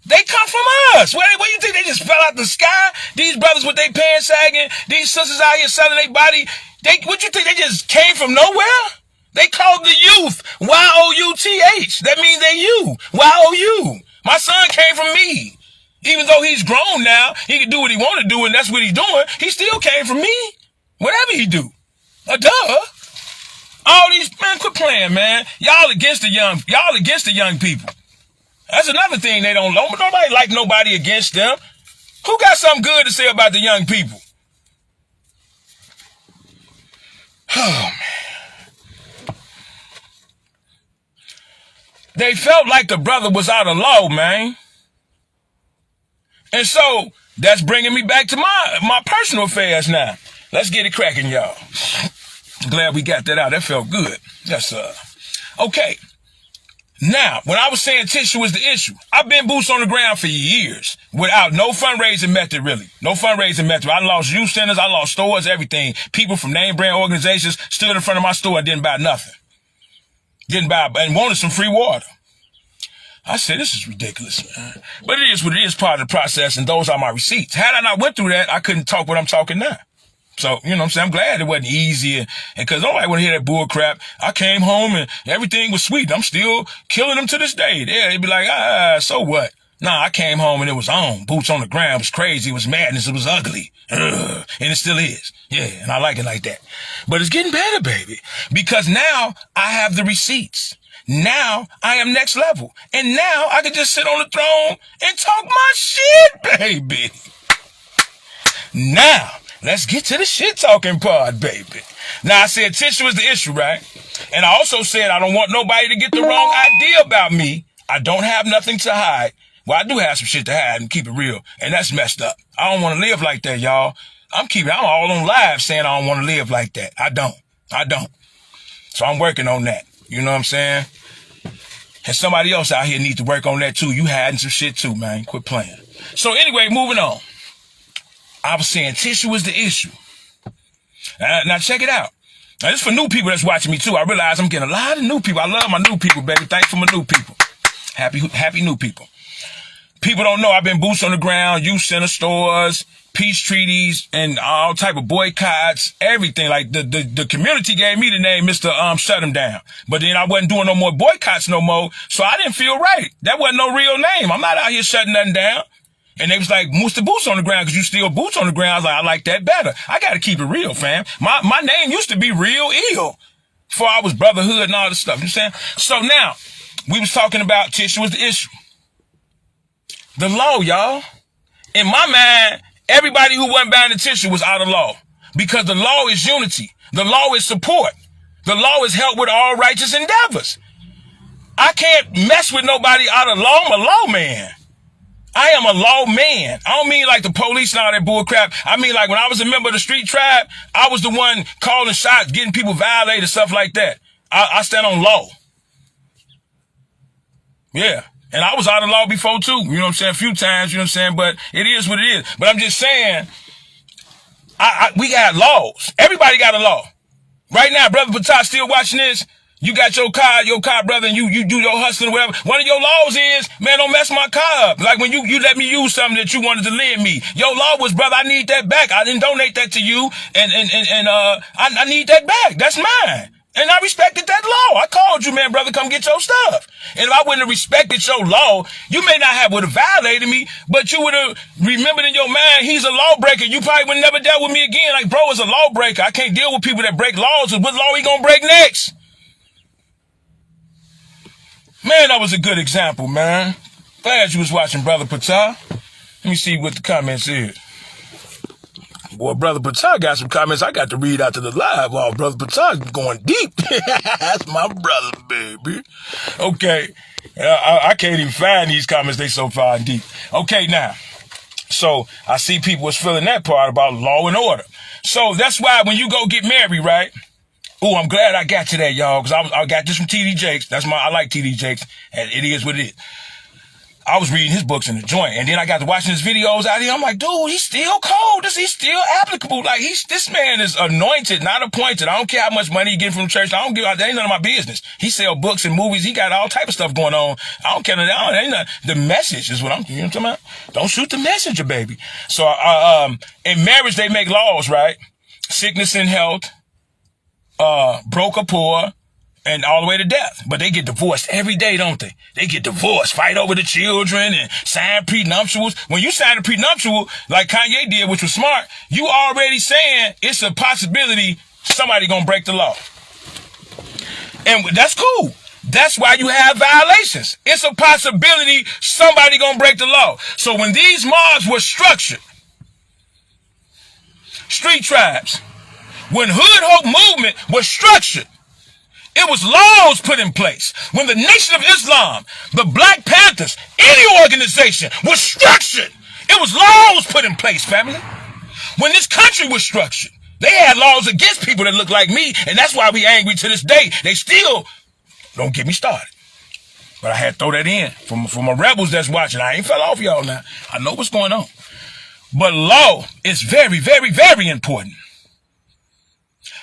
Speaker 1: they come from us. What do you think? They just fell out the sky? These brothers with their pants sagging, these sisters out here selling their body. What you think? They just came from nowhere? They called the youth Y-O-U-T-H. That means they you. Y-O-U. My son came from me. Even though he's grown now, he can do what he want to do, and that's what he's doing. He still came from me. Whatever he do. Duh. All these, man, quit playing, man. Y'all against the young people. That's another thing they don't know. Nobody like nobody against them. Who got something good to say about the young people? Oh, man. They felt like the brother was out of law, man. And so, that's bringing me back to my personal affairs now. Let's get it cracking, y'all. Glad we got that out. That felt good. Yes, sir. Okay. Now, when I was saying tissue is the issue, I've been boots on the ground for years without no fundraising method, really. No fundraising method. I lost youth centers, I lost stores, everything. People from name brand organizations stood in front of my store and didn't buy nothing. Didn't buy, and wanted some free water. I said, this is ridiculous, man. But it is what it is, part of the process, and those are my receipts. Had I not went through that, I couldn't talk what I'm talking now. So, you know what I'm saying? I'm glad it wasn't easy. And because nobody want to hear that bull crap. I came home and everything was sweet. I'm still killing them to this day. Yeah, they'd be like, so what? Nah, I came home and it was on. Boots on the ground. It was crazy. It was madness. It was ugly. And it still is. Yeah, and I like it like that. But it's getting better, baby. Because now I have the receipts. Now I am next level. And now I can just sit on the throne and talk my shit, baby. Now, let's get to the shit talking part, baby. Now, I said tissue is the issue, right? And I also said I don't want nobody to get the wrong idea about me. I don't have nothing to hide. Well, I do have some shit to hide and keep it real. And that's messed up. I don't want to live like that, y'all. I'm all on live saying I don't want to live like that. I don't. So I'm working on that. You know what I'm saying? And somebody else out here needs to work on that too. You hiding some shit too, man. Quit playing. So anyway, moving on. I was saying tissue is the issue. Now check it out. Now this is for new people that's watching me too. I realize I'm getting a lot of new people. I love my new people, baby. Thanks for my new people. Happy new people. People don't know I've been boots on the ground, youth center stores, peace treaties, and all type of boycotts, everything. Like the community gave me the name Mr. Shut 'em down. But then I wasn't doing no more boycotts no more, so I didn't feel right. That wasn't no real name. I'm not out here shutting nothing down. And they was like, Mr. Boots on the ground, because you still boots on the ground. I was like, I like that better. I got to keep it real, fam. My name used to be Real Ill before I was Brotherhood and all this stuff. You know what I'm saying? So now, we was talking about tissue was the issue. The law, y'all. In my mind, everybody who wasn't buying the tissue was out of law. Because the law is unity. The law is support. The law is help with all righteous endeavors. I can't mess with nobody out of law. I'm a lawman. I am a lawman. I don't mean like the police and all that bull crap. I mean like when I was a member of the street tribe, I was the one calling shots, getting people violated, stuff like that. I stand on law. Yeah. And I was out of law before too. You know what I'm saying? A few times, you know what I'm saying? But it is what it is. But I'm just saying, we got laws. Everybody got a law. Right now, Brother Patah still watching this. You got your car, brother, and you do your hustling or whatever. One of your laws is, man, don't mess my car up. Like when you let me use something that you wanted to lend me. Your law was, brother, I need that back. I didn't donate that to you, and I need that back. That's mine. And I respected that law. I called you, man, brother, come get your stuff. And if I wouldn't have respected your law, you may not would have violated me, but you would have remembered in your mind, he's a lawbreaker. You probably would never dealt with me again. Like, bro, is a lawbreaker. I can't deal with people that break laws. What law he gonna break next? Man, that was a good example, man. Glad you was watching, Brother Patah. Let me see what the comments is. Boy, Brother Patah got some comments I got to read out to the live. Oh, Brother Patah going deep. That's my brother, baby. Okay. I can't even find these comments. They so far and deep. Okay, now. So, I see people was feeling that part about law and order. So, that's why when you go get married, right? Oh, I'm glad I got to that, y'all, because I got this from T.D. Jakes. I like T.D. Jakes, and it is what it is. I was reading his books in the joint, and then I got to watching his videos out here. I'm like, dude, he's still cold. He's still applicable. Like, this man is anointed, not appointed. I don't care how much money he get from the church. That ain't none of my business. He sell books and movies. He got all type of stuff going on. I don't care. The message is what I'm, you know what I'm talking about? Don't shoot the messenger, baby. So, in marriage, they make laws, right? Sickness and health, broke or poor, and all the way to death. But they get divorced every day, don't they? They get divorced, fight over the children, and sign prenuptials. When you sign a prenuptial, like Kanye did, which was smart, you already saying it's a possibility somebody gonna break the law. And that's cool. That's why you have violations. It's a possibility somebody gonna break the law. So when these mobs were structured, street tribes, when Hood Hope movement was structured, it was laws put in place. When the Nation of Islam, the Black Panthers, any organization was structured, it was laws put in place, family. When this country was structured, they had laws against people that look like me, and that's why we angry to this day. They still, don't get me started. But I had to throw that in for my rebels that's watching. I ain't fell off y'all now. I know what's going on. But law is very, very, very important.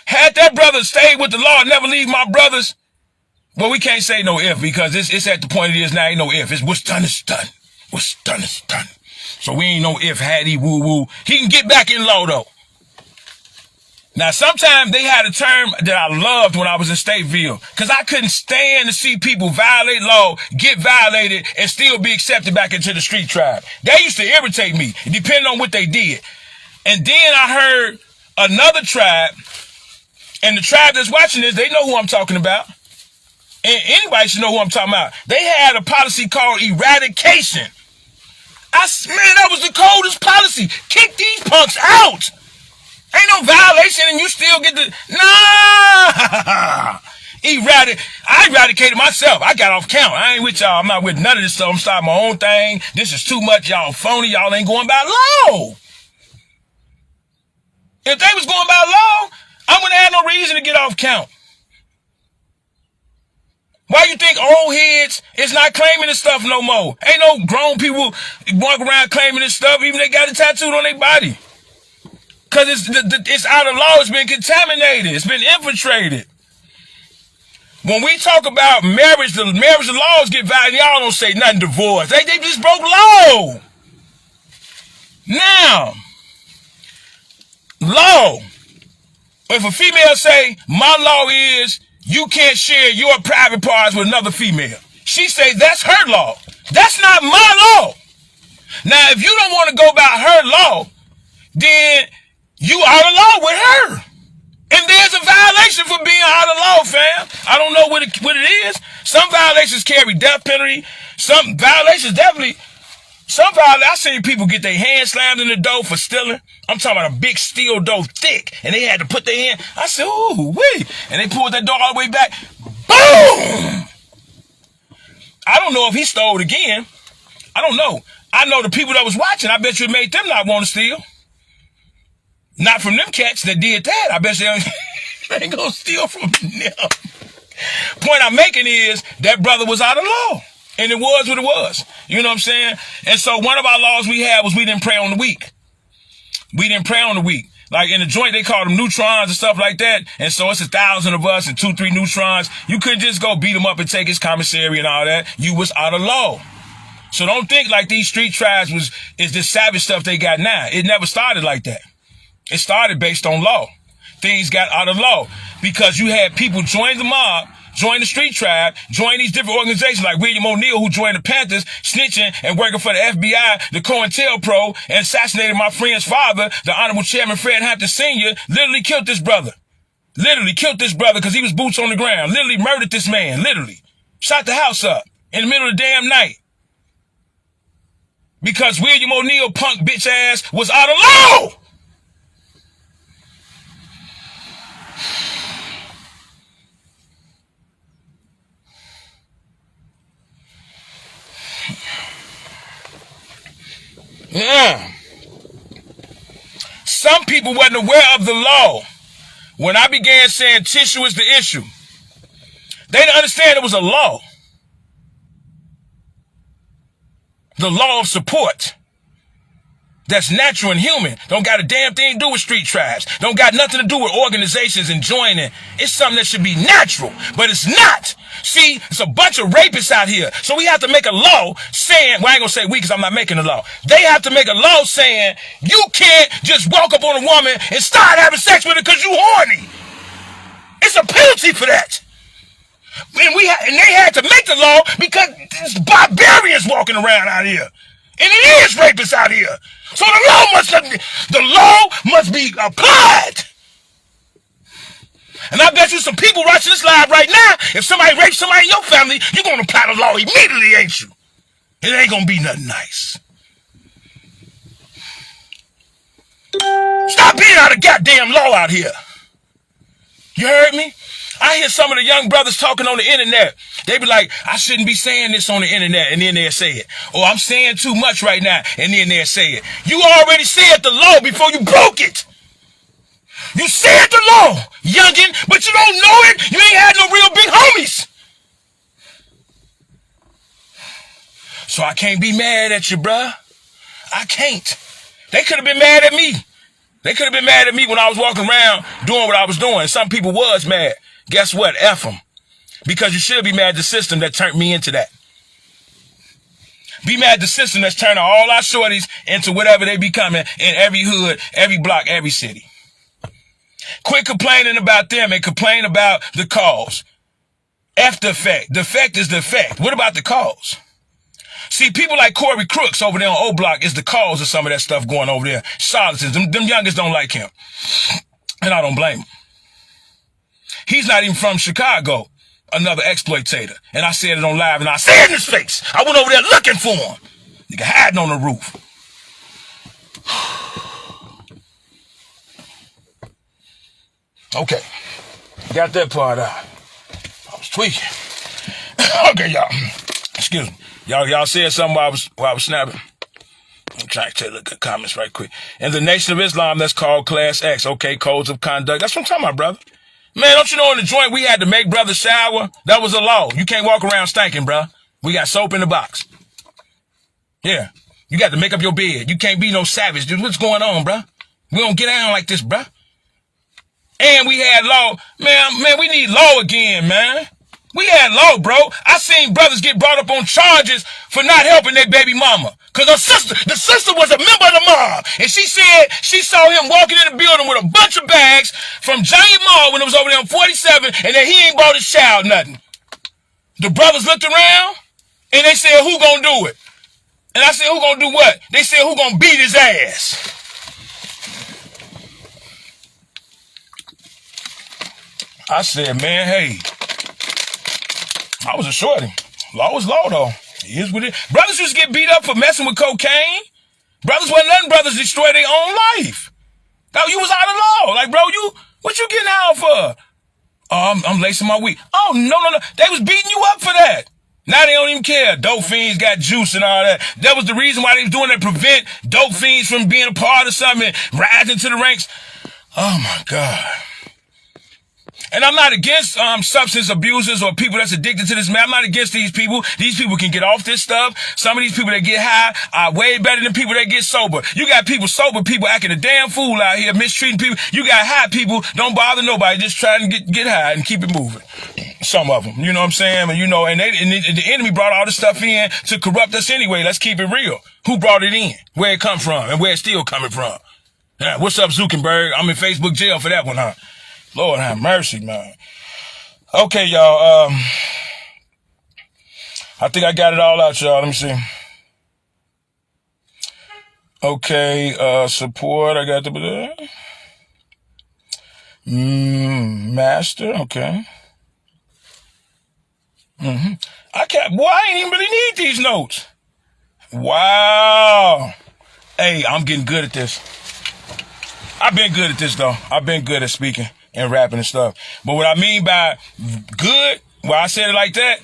Speaker 1: Had that brother stayed with the law and never leave my brothers, well, we can't say no if, because it's at the point it is now, ain't no if. It's what's done is done. What's done is done. So we ain't no if, had he, woo-woo. He can get back in law, though. Now, sometimes they had a term that I loved when I was in Stateville, because I couldn't stand to see people violate law, get violated, and still be accepted back into the street tribe. That used to irritate me, depending on what they did. And then I heard another tribe, and the tribe that's watching this, they know who I'm talking about. And anybody should know who I'm talking about. They had a policy called eradication. Man, that was the coldest policy. Kick these punks out. Ain't no violation and you still get the... Nah! I eradicated myself. I got off count. I ain't with y'all. I'm not with none of this stuff. I'm starting my own thing. This is too much. Y'all phony. Y'all ain't going by law. If they was going by law, I wouldn't have no reason to get off count. Why you think old heads is not claiming this stuff no more? Ain't no grown people walk around claiming this stuff, even they got it tattooed on their body. Because it's out of law. It's been contaminated. It's been infiltrated. When we talk about marriage, the laws get violated. Y'all don't say nothing divorce. They just broke law. Now, law. If a female say, my law is you can't share your private parts with another female, she say that's her law. That's not my law. Now, if you don't want to go by her law, then you out of law with her. And there's a violation for being out of law, fam. I don't know what it is. Some violations carry death penalty. Some violations definitely... I seen people get their hand slammed in the door for stealing. I'm talking about a big steel door, thick, and they had to put their hand. I said, ooh, wait. And they pulled that door all the way back. Boom! I don't know if he stole it again. I don't know. I know the people that was watching, I bet you it made them not want to steal. Not from them cats that did that. I bet you they ain't gonna steal from them. Point I'm making is that brother was out of law. And it was what it was. You know what I'm saying? And so one of our laws we had was we didn't pray on the weak. We didn't pray on the weak. Like in the joint, they call them neutrons and stuff like that. And so it's 1,000 of us and 2-3 neutrons. You couldn't just go beat them up and take his commissary and all that. You was out of law. So don't think like these street tribes is this savage stuff they got now. It never started like that. It started based on law. Things got out of law because you had people join the mob, join the street tribe, join these different organizations like William O'Neill, who joined the Panthers, snitching and working for the FBI, the COINTELPRO, and assassinated my friend's father, the Honorable Chairman Fred Hampton Sr., literally killed this brother. Literally killed this brother because he was boots on the ground. Literally murdered this man. Literally. Shot the house up in the middle of the damn night. Because William O'Neill, punk bitch ass, was out of law. Yeah. Some people wasn't aware of the law When I began saying tissue is the issue, they didn't understand it was a law. The law of support. That's natural and human. Don't got a damn thing to do with street tribes. Don't got nothing to do with organizations and joining. It's something that should be natural, but it's not. See, it's a bunch of rapists out here. So we have to make a law saying, well, I ain't gonna say we because I'm not making a law. They have to make a law saying you can't just walk up on a woman and start having sex with her because you horny. It's a penalty for that. And they had to make the law because there's barbarians walking around out here. And it is rapists out here. So the law must be applied. And I bet you some people watching this live right now, if somebody rapes somebody in your family, you're going to apply the law immediately, ain't you? It ain't going to be nothing nice. Stop being out of goddamn law out here. You heard me? I hear some of the young brothers talking on the internet. They be like, I shouldn't be saying this on the internet, and then they'll say it. Or I'm saying too much right now, and then they'll say it. You already said the law before you broke it. You said the law, youngin', but you don't know it. You ain't had no real big homies. So I can't be mad at you, bruh. I can't. They could have been mad at me. They could have been mad at me when I was walking around doing what I was doing. Some people was mad. Guess what? F them. Because you should be mad at the system that turned me into that. Be mad at the system that's turning all our shorties into whatever they becoming in every hood, every block, every city. Quit complaining about them and complain about the cause. F the effect. The effect is the effect. What about the cause? See, people like Corey Crooks over there on O Block is the cause of some of that stuff going over there. Charlatans. Them youngest don't like him. And I don't blame him. He's not even from Chicago. Another exploitator. And I said it on live and I said it in his face. I went over there looking for him. Nigga hiding on the roof. Okay. Got that part out. I was tweaking. Okay, y'all. Excuse me. Y'all said something while I was snapping. I'm trying to look at comments right quick. In the Nation of Islam, that's called Class X. Okay, codes of conduct. That's what I'm talking about, brother. Man, don't you know in the joint we had to make brothers shower? That was a law. You can't walk around stinking, bro. We got soap in the box. Yeah. You got to make up your bed. You can't be no savage, dude. What's going on, bro? We don't get down like this, bro. And we had law. Man, we need law again, man. We had law, bro. I seen brothers get brought up on charges for not helping their baby mama. Because the sister was a member of the mob. And she said she saw him walking in the building with a bunch of bags from Giant Mall when it was over there on 47, and that he ain't bought his child nothing. The brothers looked around, and they said, who gonna do it? And I said, who gonna do what? They said, who gonna beat his ass? I said, man, hey. I was a shorty. Law was law, though. It is what it is. Brothers used to get beat up for messing with cocaine. Brothers wasn't letting brothers destroy their own life. Now, you was out of law. Like, bro, what you getting out for? Oh, I'm lacing my weed. Oh, no. They was beating you up for that. Now they don't even care. Dope fiends got juice and all that. That was the reason why they was doing that, prevent dope fiends from being a part of something, rising to the ranks. Oh, my God. And I'm not against substance abusers or people that's addicted to this, man. I'm not against these people. These people can get off this stuff. Some of these people that get high are way better than people that get sober. You got people, sober people acting a damn fool out here, mistreating people. You got high people, don't bother nobody, just trying to get high and keep it moving. Some of them, you know what I'm saying? And, and the enemy brought all this stuff in to corrupt us anyway. Let's keep it real. Who brought it in? Where it come from? And where it's still coming from? Yeah, what's up, Zuckerberg? I'm in Facebook jail for that one, huh? Lord have mercy, man. Okay, y'all. I think I got it all out, y'all. Let me see. Okay, support. I got the master. Okay. I ain't even really need these notes. Wow. Hey, I'm getting good at this. I've been good at this, though. I've been good at speaking and rapping and stuff. But what I mean by good, why I said it like that,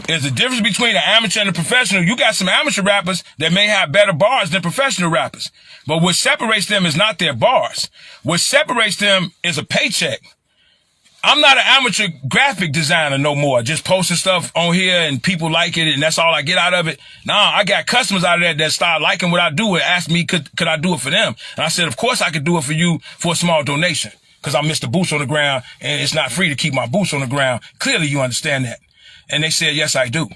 Speaker 1: There's a difference between an amateur and a professional. You got some amateur rappers that may have better bars than professional rappers. But what separates them is not their bars. What separates them is a paycheck. I'm not an amateur graphic designer no more. Just posting stuff on here and people like it and that's all I get out of it. Nah, I got customers out of that start liking what I do and asked me, could I do it for them? And I said, of course I could do it for you for a small donation because I'm Mr. Boots on the Ground and it's not free to keep my boots on the ground. Clearly you understand that. And they said, yes, I do.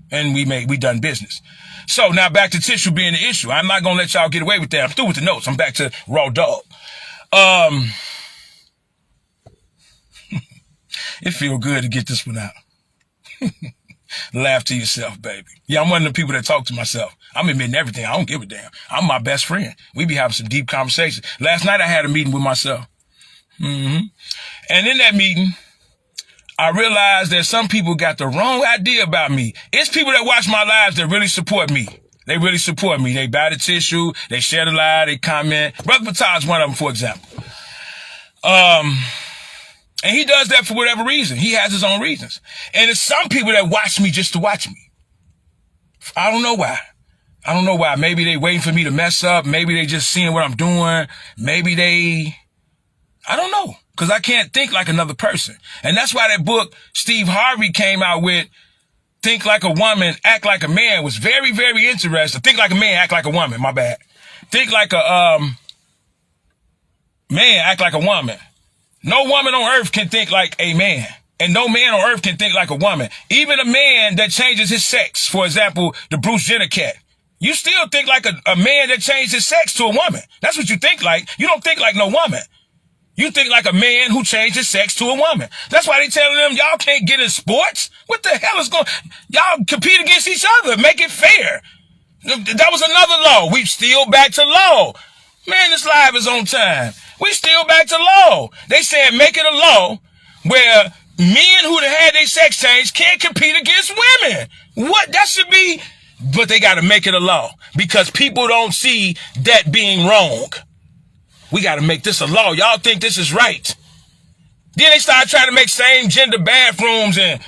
Speaker 1: And we done business. So now back to tissue being the issue. I'm not going to let y'all get away with that. I'm through with the notes. I'm back to raw dog. It feel good to get this one out. Laugh to yourself, baby. Yeah, I'm one of the people that talk to myself. I'm admitting everything. I don't give a damn. I'm my best friend. We be having some deep conversations. Last night I had a meeting with myself. And in that meeting, I realized that some people got the wrong idea about me. It's people that watch my lives that really support me. They really support me. They buy the tissue. They share the live. They comment. Brother Patah is one of them, for example. And he does that for whatever reason. He has his own reasons. And there's some people that watch me just to watch me. I don't know why. I don't know why. Maybe they waiting for me to mess up. Maybe they just seeing what I'm doing. Maybe I don't know. Because I can't think like another person. And that's why that book Steve Harvey came out with, Think Like a Woman, Act Like a Man, was very, very interesting. Think like a man, act like a woman. My bad. Think like a man, act like a woman. No woman on earth can think like a man. And no man on earth can think like a woman. Even a man that changes his sex, for example, the Bruce Jenner cat. You still think like a man that changed his sex to a woman. That's what you think like. You don't think like no woman. You think like a man who changed his sex to a woman. That's why they telling them y'all can't get in sports. What the hell is going? Y'all compete against each other. Make it fair. That was another law. We still back to law. Man, this live is on time. We still back to law. They said make it a law where men who had their sex change can't compete against women. What? That should be. But they got to make it a law because people don't see that being wrong. We got to make this a law. Y'all think this is right. Then they started trying to make same gender bathrooms and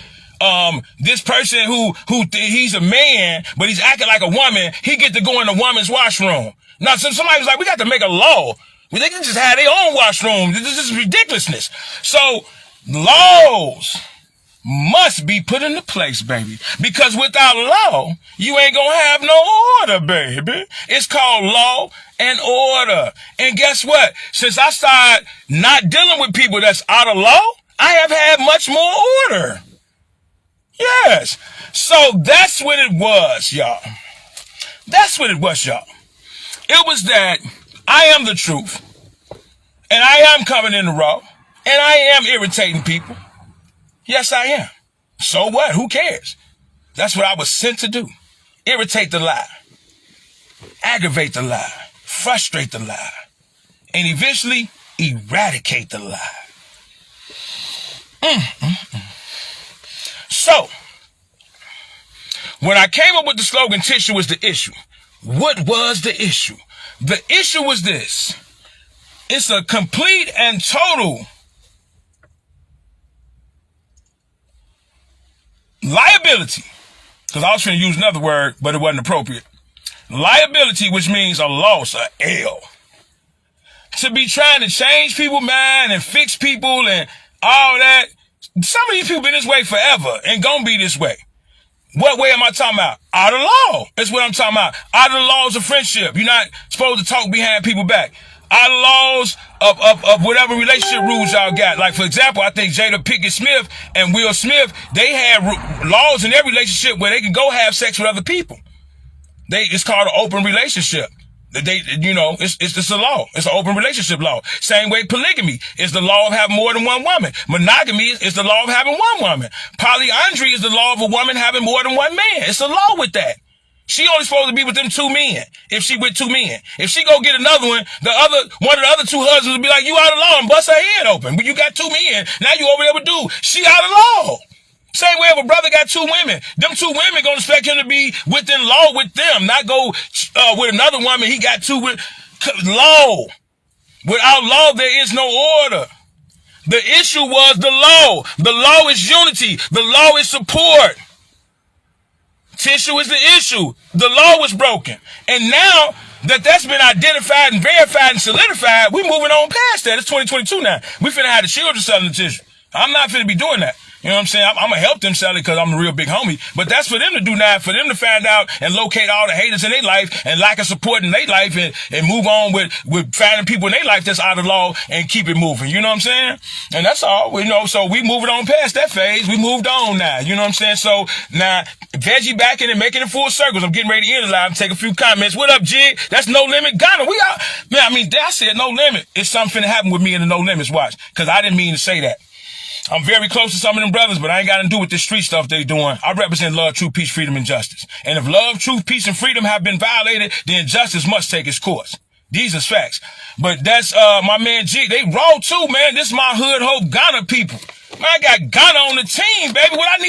Speaker 1: this person who he's a man, but he's acting like a woman, he get to go in the woman's washroom. Now, so somebody was like, we got to make a law. They can just have their own washroom. This is ridiculousness. So laws must be put into place, baby. Because without law, you ain't gonna have no order, baby. It's called law and order. And guess what? Since I started not dealing with people that's out of law, I have had much more order. Yes. So that's what it was, y'all. That's what it was, y'all. It was that I am the truth. And I am coming in the raw. And I am irritating people. Yes, I am. So what? Who cares? That's what I was sent to do. Irritate the lie. Aggravate the lie. Frustrate the lie. And eventually eradicate the lie. So, when I came up with the slogan, tissue is the issue. What was the issue? The issue was this. It's a complete and total liability. Because I was trying to use another word, but it wasn't appropriate. Liability, which means a loss, a L. To be trying to change people's mind and fix people and all that. Some of these people been this way forever and gonna be this way. What way am I talking about? Out of law. That's what I'm talking about. Out of the laws of friendship. You're not supposed to talk behind people back. Out of laws of whatever relationship rules y'all got. Like, for example, I think Jada Pinkett Smith and Will Smith, they had laws in their relationship where they can go have sex with other people. It's called an open relationship. It's a law. It's an open relationship law. Same way polygamy is the law of having more than one woman. Monogamy is the law of having one woman. Polyandry is the law of a woman having more than one man. It's a law with that. She only supposed to be with them two men if she with two men. If she go get another one, one of the other two husbands will be like, you out of law and bust her head open. But you got two men. Now you over there with dude. She out of law. Same way if a brother got two women, them two women gonna expect him to be within law with them, not go with another woman. He got two with law. Without law, there is no order. The issue was the law. The law is unity. The law is support. Tissue is the issue. The law was broken. And now that that's been identified and verified and solidified, we moving on past that. It's 2022 now. We finna have the children selling the tissue. I'm not finna be doing that. You know what I'm saying? I'm going to help them sell it because I'm a real big homie. But that's for them to do now, for them to find out and locate all the haters in their life and lack of support in their life and move on with finding people in their life that's out of law and keep it moving. You know what I'm saying? And that's all. You know, so we moving on past that phase. We moved on now. You know what I'm saying? So now, Veggie backing and making it full circles. I'm getting ready to end the live and take a few comments. What up, Jig? That's No Limit Ghana. We out. Man, I mean, I said No Limit. It's something finna happen with me in the No Limits watch because I didn't mean to say that. I'm very close to some of them brothers, but I ain't got to do with this street stuff they doing. I represent love, truth, peace, freedom, and justice. And if love, truth, peace, and freedom have been violated, then justice must take its course. These are facts. But that's my man G. They raw too, man. This is my hood hope Ghana people. Man, I got Ghana on the team, baby. What I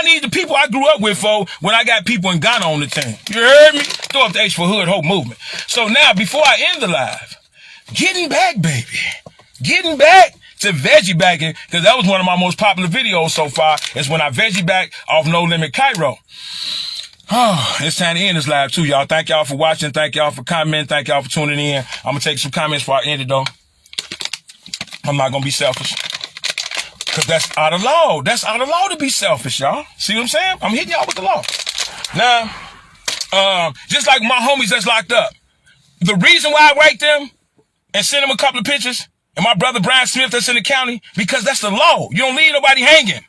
Speaker 1: need the people I grew up with for when I got people in Ghana on the team. You heard me? Throw up the H for Hood Hope movement. So now, before I end the live, getting back, baby. Getting back to veggie backing, because that was one of my most popular videos so far, is when I veggie back off No Limit Cairo. Oh, it's time to end this live too, y'all. Thank y'all for watching. Thank y'all for commenting. Thank y'all for tuning in. I'm going to take some comments before I end it, though. I'm not going to be selfish. Because that's out of law. That's out of law to be selfish, y'all. See what I'm saying? I'm hitting y'all with the law. Now, just like my homies that's locked up, the reason why I write them and send them a couple of pictures, and my brother Brian Smith that's in the county, because that's the law. You don't leave nobody hanging.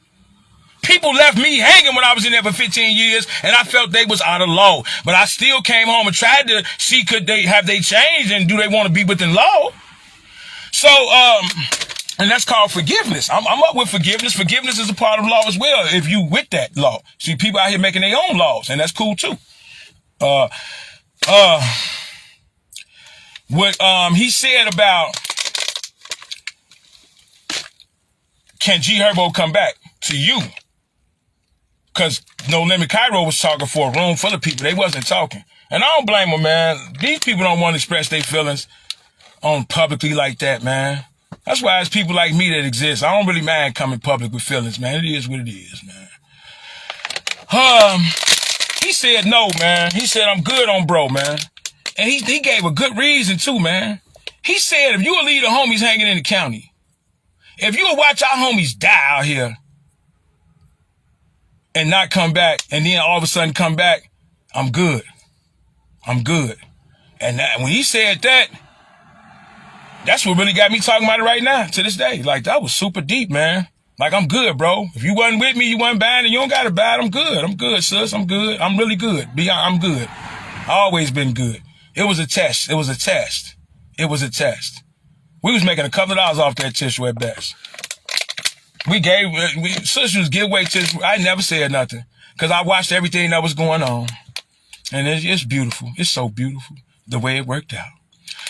Speaker 1: People left me hanging when I was in there for 15 years, and I felt they was out of law. But I still came home and tried to see could they changed and do they want to be within law. So, and that's called forgiveness. I'm up with forgiveness. Forgiveness is a part of law as well, if you with that law. See, people out here making their own laws, and that's cool too. What he said about can G Herbo come back to you? Because No Limit Cairo was talking for a room full of people. They wasn't talking. And I don't blame them, man. These people don't want to express their feelings on publicly like that, man. That's why it's people like me that exist. I don't really mind coming public with feelings, man. It is what it is, man. He said no, man. He said, I'm good on bro, man. And he gave a good reason too, man. He said, if you will leave the homies hanging in the county, if you will watch our homies die out here and not come back, and then all of a sudden come back, I'm good. I'm good. And when he said that, that's what really got me talking about it right now, to this day. Like, that was super deep, man. Like, I'm good, bro. If you wasn't with me, you wasn't buying it, you don't got to buy it. I'm good. I'm good, sis. I'm good. I'm really good. I'm good. I always been good. It was a test. It was a test. It was a test. We was making a couple of dollars off that tissue at best. Sisters give away tissue. I never said nothing because I watched everything that was going on. And it's beautiful. It's so beautiful the way it worked out.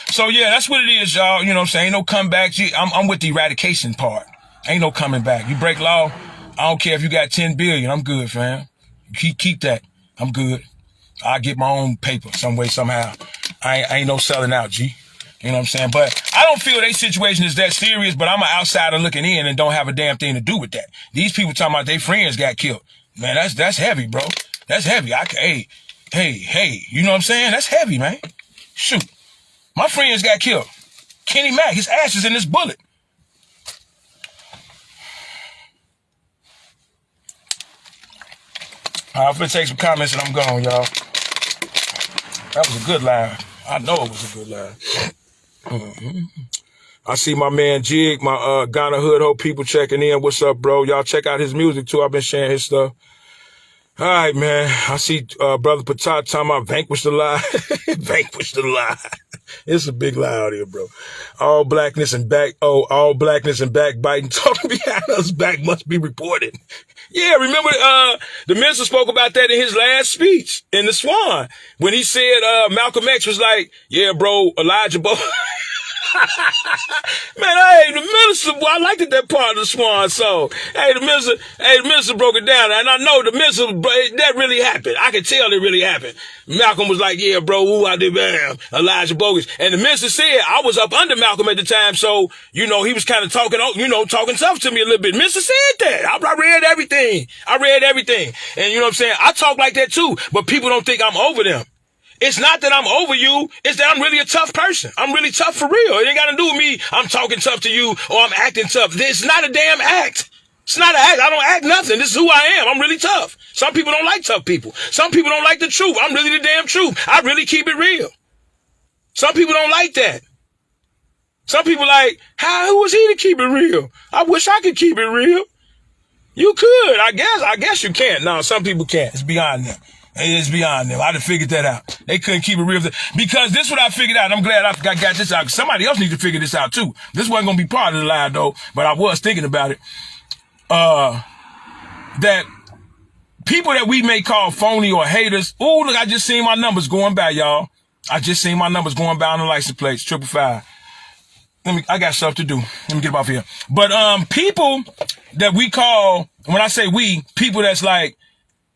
Speaker 1: So, yeah, that's what it is, y'all. You know what I'm saying? Ain't no comeback. I'm with the eradication part. Ain't no coming back. You break law, I don't care if you got 10 billion. I'm good, fam. Keep that. I'm good. I'll get my own paper some way, somehow. I ain't no selling out, G. You know what I'm saying? But I don't feel their situation is that serious, but I'm an outsider looking in and don't have a damn thing to do with that. These people talking about their friends got killed. Man, that's heavy, bro. That's heavy. Hey, you know what I'm saying? That's heavy, man. Shoot. My friends got killed. Kenny Mack, his ass is in this bullet. I'm gonna take some comments and I'm gone, y'all. That was a good live. I know it was a good live. I see my man Jig, my Ghana Hood Hope people checking in. What's up, bro? Y'all check out his music too. I've been sharing his stuff. All right, man. I see Brother Patat talking about vanquish the lie. Vanquish the lie. It's a big lie out here, bro. All blackness and backbiting talking behind us back must be reported. Yeah, remember the minister spoke about that in his last speech in the Swan when he said Malcolm X was like, yeah, bro, Elijah Bo. Man, hey, the minister, boy, I liked that part of the Swan song. Hey, the minister broke it down, and I know the minister, that really happened. I could tell it really happened. Malcolm was like, yeah, bro, woo, I did, bam, Elijah bogus. And the minister said, I was up under Malcolm at the time, so, he was kind of talking tough to me a little bit. Minister said that. I read everything. And you know what I'm saying? I talk like that too, but people don't think I'm over them. It's not that I'm over you. It's that I'm really a tough person. I'm really tough for real. It ain't got to do with me. I'm talking tough to you or I'm acting tough. It's not a damn act. It's not an act. I don't act nothing. This is who I am. I'm really tough. Some people don't like tough people. Some people don't like the truth. I'm really the damn truth. I really keep it real. Some people don't like that. Some people like, who was he to keep it real? I wish I could keep it real. You could. I guess you can't. No, some people can't. It's beyond them. It's beyond them. I done figured that out. They couldn't keep it real. Because this is what I figured out. I'm glad I got this out. Somebody else needs to figure this out too. This wasn't going to be part of the lie though, but I was thinking about it. That people that we may call phony or haters. Oh, look, I just seen my numbers going by, y'all. I just seen my numbers going by on the license plates. 555. I got stuff to do. Let me get up off here. But, people that we call, when I say we, people that's like,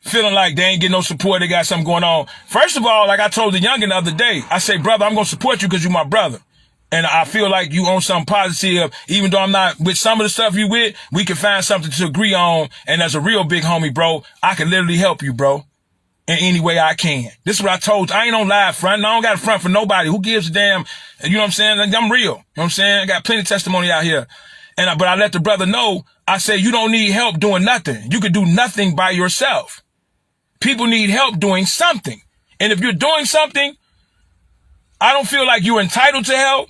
Speaker 1: feeling like they ain't getting no support, they got something going on. First of all, like I told the youngin' the other day, I say, brother, I'm going to support you because you're my brother. And I feel like you own something positive. Even though I'm not with some of the stuff you with, we can find something to agree on. And as a real big homie, bro, I can literally help you, bro, in any way I can. This is what I told you. I ain't on live front. I don't got a front for nobody. Who gives a damn? You know what I'm saying? Like, I'm real. You know what I'm saying? I got plenty of testimony out here. But I let the brother know, I say, you don't need help doing nothing. You can do nothing by yourself. People need help doing something. And if you're doing something, I don't feel like you're entitled to help.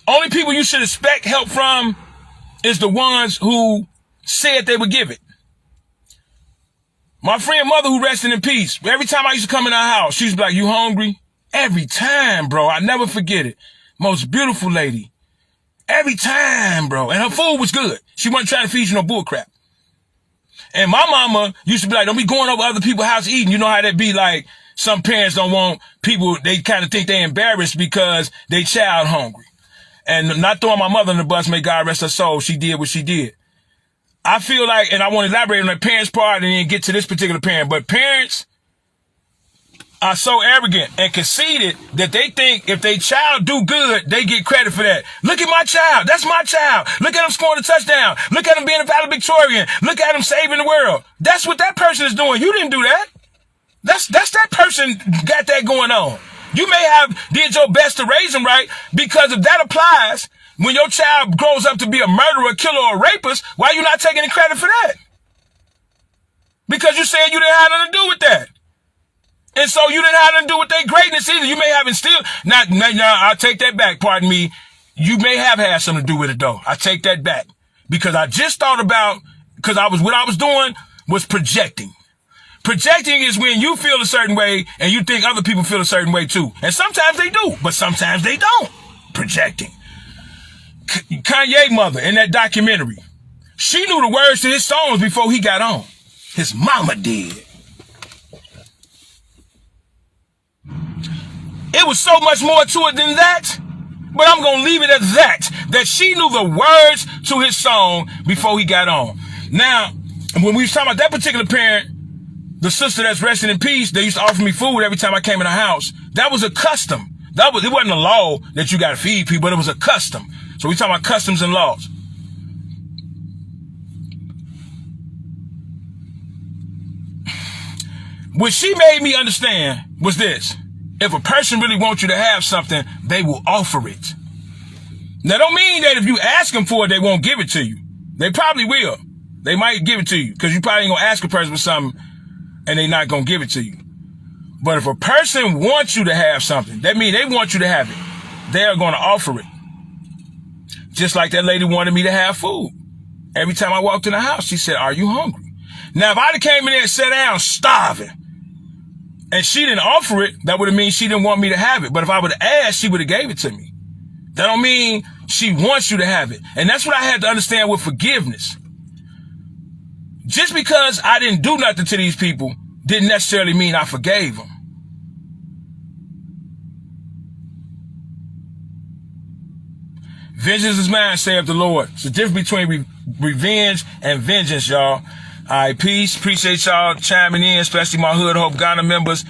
Speaker 1: Only people you should expect help from is the ones who said they would give it. My friend mother, who rested in peace, every time I used to come in her house, she used to be like, you hungry? Every time, bro. I never forget it. Most beautiful lady. Every time, bro. And her food was good. She wasn't trying to feed you no bull crap. And my mama used to be like, don't be going over other people's house eating. You know how that be like, some parents don't want people, they kind of think they're embarrassed because they child hungry. And not throwing my mother in the bus, may God rest her soul, she did what she did. I feel like, and I want to elaborate on the parents' part and then get to this particular parent, but parents are so arrogant and conceited that they think if their child do good, they get credit for that. Look at my child. That's my child. Look at him scoring a touchdown. Look at him being a valedictorian. Look at him saving the world. That's what that person is doing. You didn't do that. That's that person got that going on. You may have did your best to raise them right, because if that applies, when your child grows up to be a murderer, killer, or rapist, why are you not taking the credit for that? Because you said you didn't have nothing to do with that. And so you didn't have nothing to do with their greatness either. You may have instilled, now, I'll take that back, pardon me. You may have had something to do with it though. I take that back. Because I just thought about, what I was doing was projecting. Projecting is when you feel a certain way and you think other people feel a certain way too. And sometimes they do, but sometimes they don't. Projecting. Kanye mother in that documentary, she knew the words to his songs before he got on. His mama did. It was so much more to it than that, but I'm going to leave it at that she knew the words to his song before he got on. Now, when we was talking about that particular parent, the sister that's resting in peace, they used to offer me food every time I came in the house. That was a custom. It wasn't a law that you got to feed people, but it was a custom. So we talking about customs and laws. What she made me understand was this. If a person really wants you to have something, they will offer it. Now, don't mean that if you ask them for it, they won't give it to you. They probably will. They might give it to you because you probably ain't going to ask a person for something and they're not going to give it to you. But if a person wants you to have something, that means they want you to have it. They are going to offer it. Just like that lady wanted me to have food. Every time I walked in the house, she said, are you hungry? Now, if I'd have came in there and sat down starving, and she didn't offer it, that would have meant she didn't want me to have it. But if I would have asked, she would have gave it to me. That don't mean she wants you to have it. And that's what I had to understand with forgiveness. Just because I didn't do nothing to these people didn't necessarily mean I forgave them. Vengeance is mine, saith the Lord. It's the difference between revenge and vengeance, y'all. All right, peace. Appreciate y'all chiming in, especially my Hood Hope Ghana members.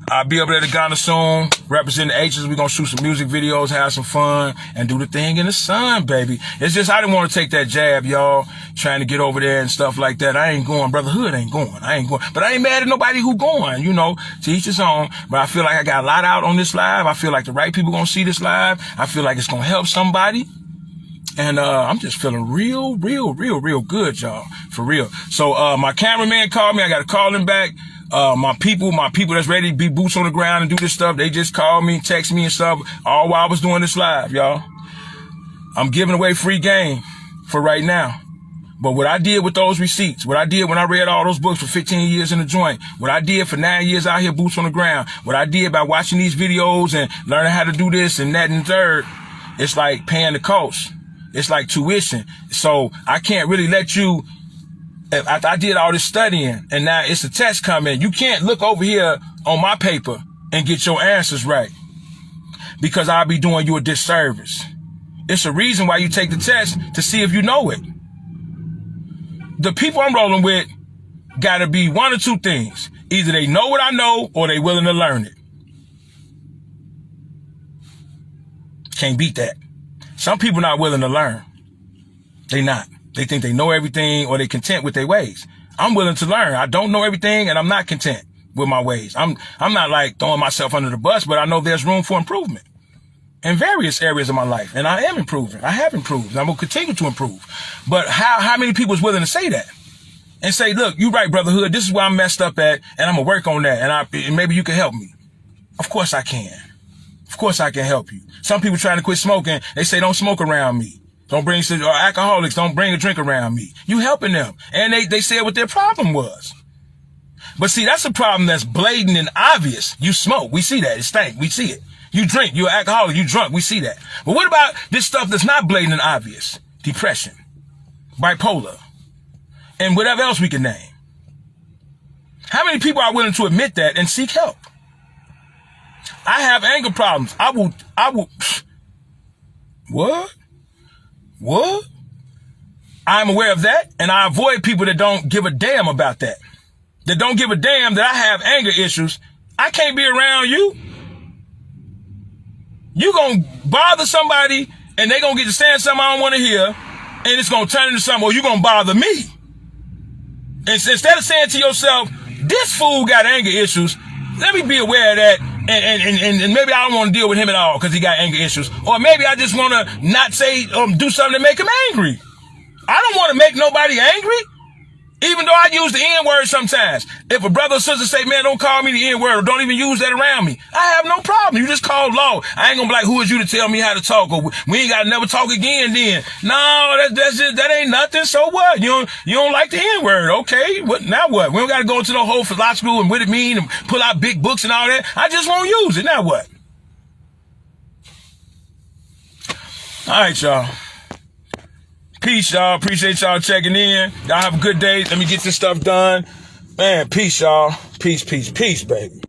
Speaker 1: I'll be over there to Ghana soon, representing the H's. We're going to shoot some music videos, have some fun, and do the thing in the sun, baby. It's just I didn't want to take that jab, y'all, trying to get over there and stuff like that. I ain't going. Brother Hood ain't going. I ain't going. But I ain't mad at nobody who going, you know, to each his own. But I feel like I got a lot out on this live. I feel like the right people going to see this live. I feel like it's going to help somebody. And I'm just feeling real good, y'all, for real. So my cameraman called me. I got to call him back. My people that's ready to be boots on the ground and do this stuff, they just called me, text me and stuff, all while I was doing this live, y'all. I'm giving away free game for right now. But what I did with those receipts, what I did when I read all those books for 15 years in the joint, what I did for 9 years out here, boots on the ground, what I did by watching these videos and learning how to do this and that and the third, it's like paying the cost. It's like tuition. So I can't really let you, I did all this studying and now it's a test coming. You can't look over here on my paper and get your answers right because I'll be doing you a disservice. It's a reason why you take the test to see if you know it. The people I'm rolling with gotta be one or two things. Either they know what I know or they willing to learn it. Can't beat that. Some people not willing to learn. They not. They think they know everything or they content with their ways. I'm willing to learn. I don't know everything and I'm not content with my ways. I'm not like throwing myself under the bus, but I know there's room for improvement in various areas of my life. And I am improving. I have improved. And I'm going to continue to improve. But how many people is willing to say that and say, look, you right, Brother Hood. This is where I'm messed up at and I'm going to work on that. And maybe you can help me. Of course I can. Of course I can help you. Some people trying to quit smoking. They say, don't smoke around me. Don't bring, or alcoholics, don't bring a drink around me. You helping them. And they said what their problem was. But see, that's a problem that's blatant and obvious. You smoke. We see that. It stank. We see it. You drink. You're an alcoholic. You drunk. We see that. But what about this stuff that's not blatant and obvious? Depression, bipolar, and whatever else we can name. How many people are willing to admit that and seek help? I have anger problems. I will, what? I'm aware of that, and I avoid people that don't give a damn about that. That don't give a damn that I have anger issues. I can't be around you. You gonna bother somebody, and they gonna get to saying something I don't want to hear, and it's gonna turn into something, or you gonna bother me. And instead of saying to yourself, this fool got anger issues, let me be aware of that. And maybe I don't want to deal with him at all because he got anger issues. Or maybe I just want to not say, do something to make him angry. I don't want to make nobody angry. Even though I use the N-word sometimes. If a brother or sister say, man, don't call me the N-word or don't even use that around me, I have no problem. You just call law. I ain't gonna be like, who is you to tell me how to talk? Or we ain't gotta never talk again then. No, that's just, that ain't nothing. So what? You don't like the N-word. Okay. Now what? We don't gotta go into the whole philosophical and what it mean and pull out big books and all that. I just won't use it. Now what? All right, y'all. Peace, y'all. Appreciate y'all checking in. Y'all have a good day. Let me get this stuff done. Man, peace, y'all. Peace, baby.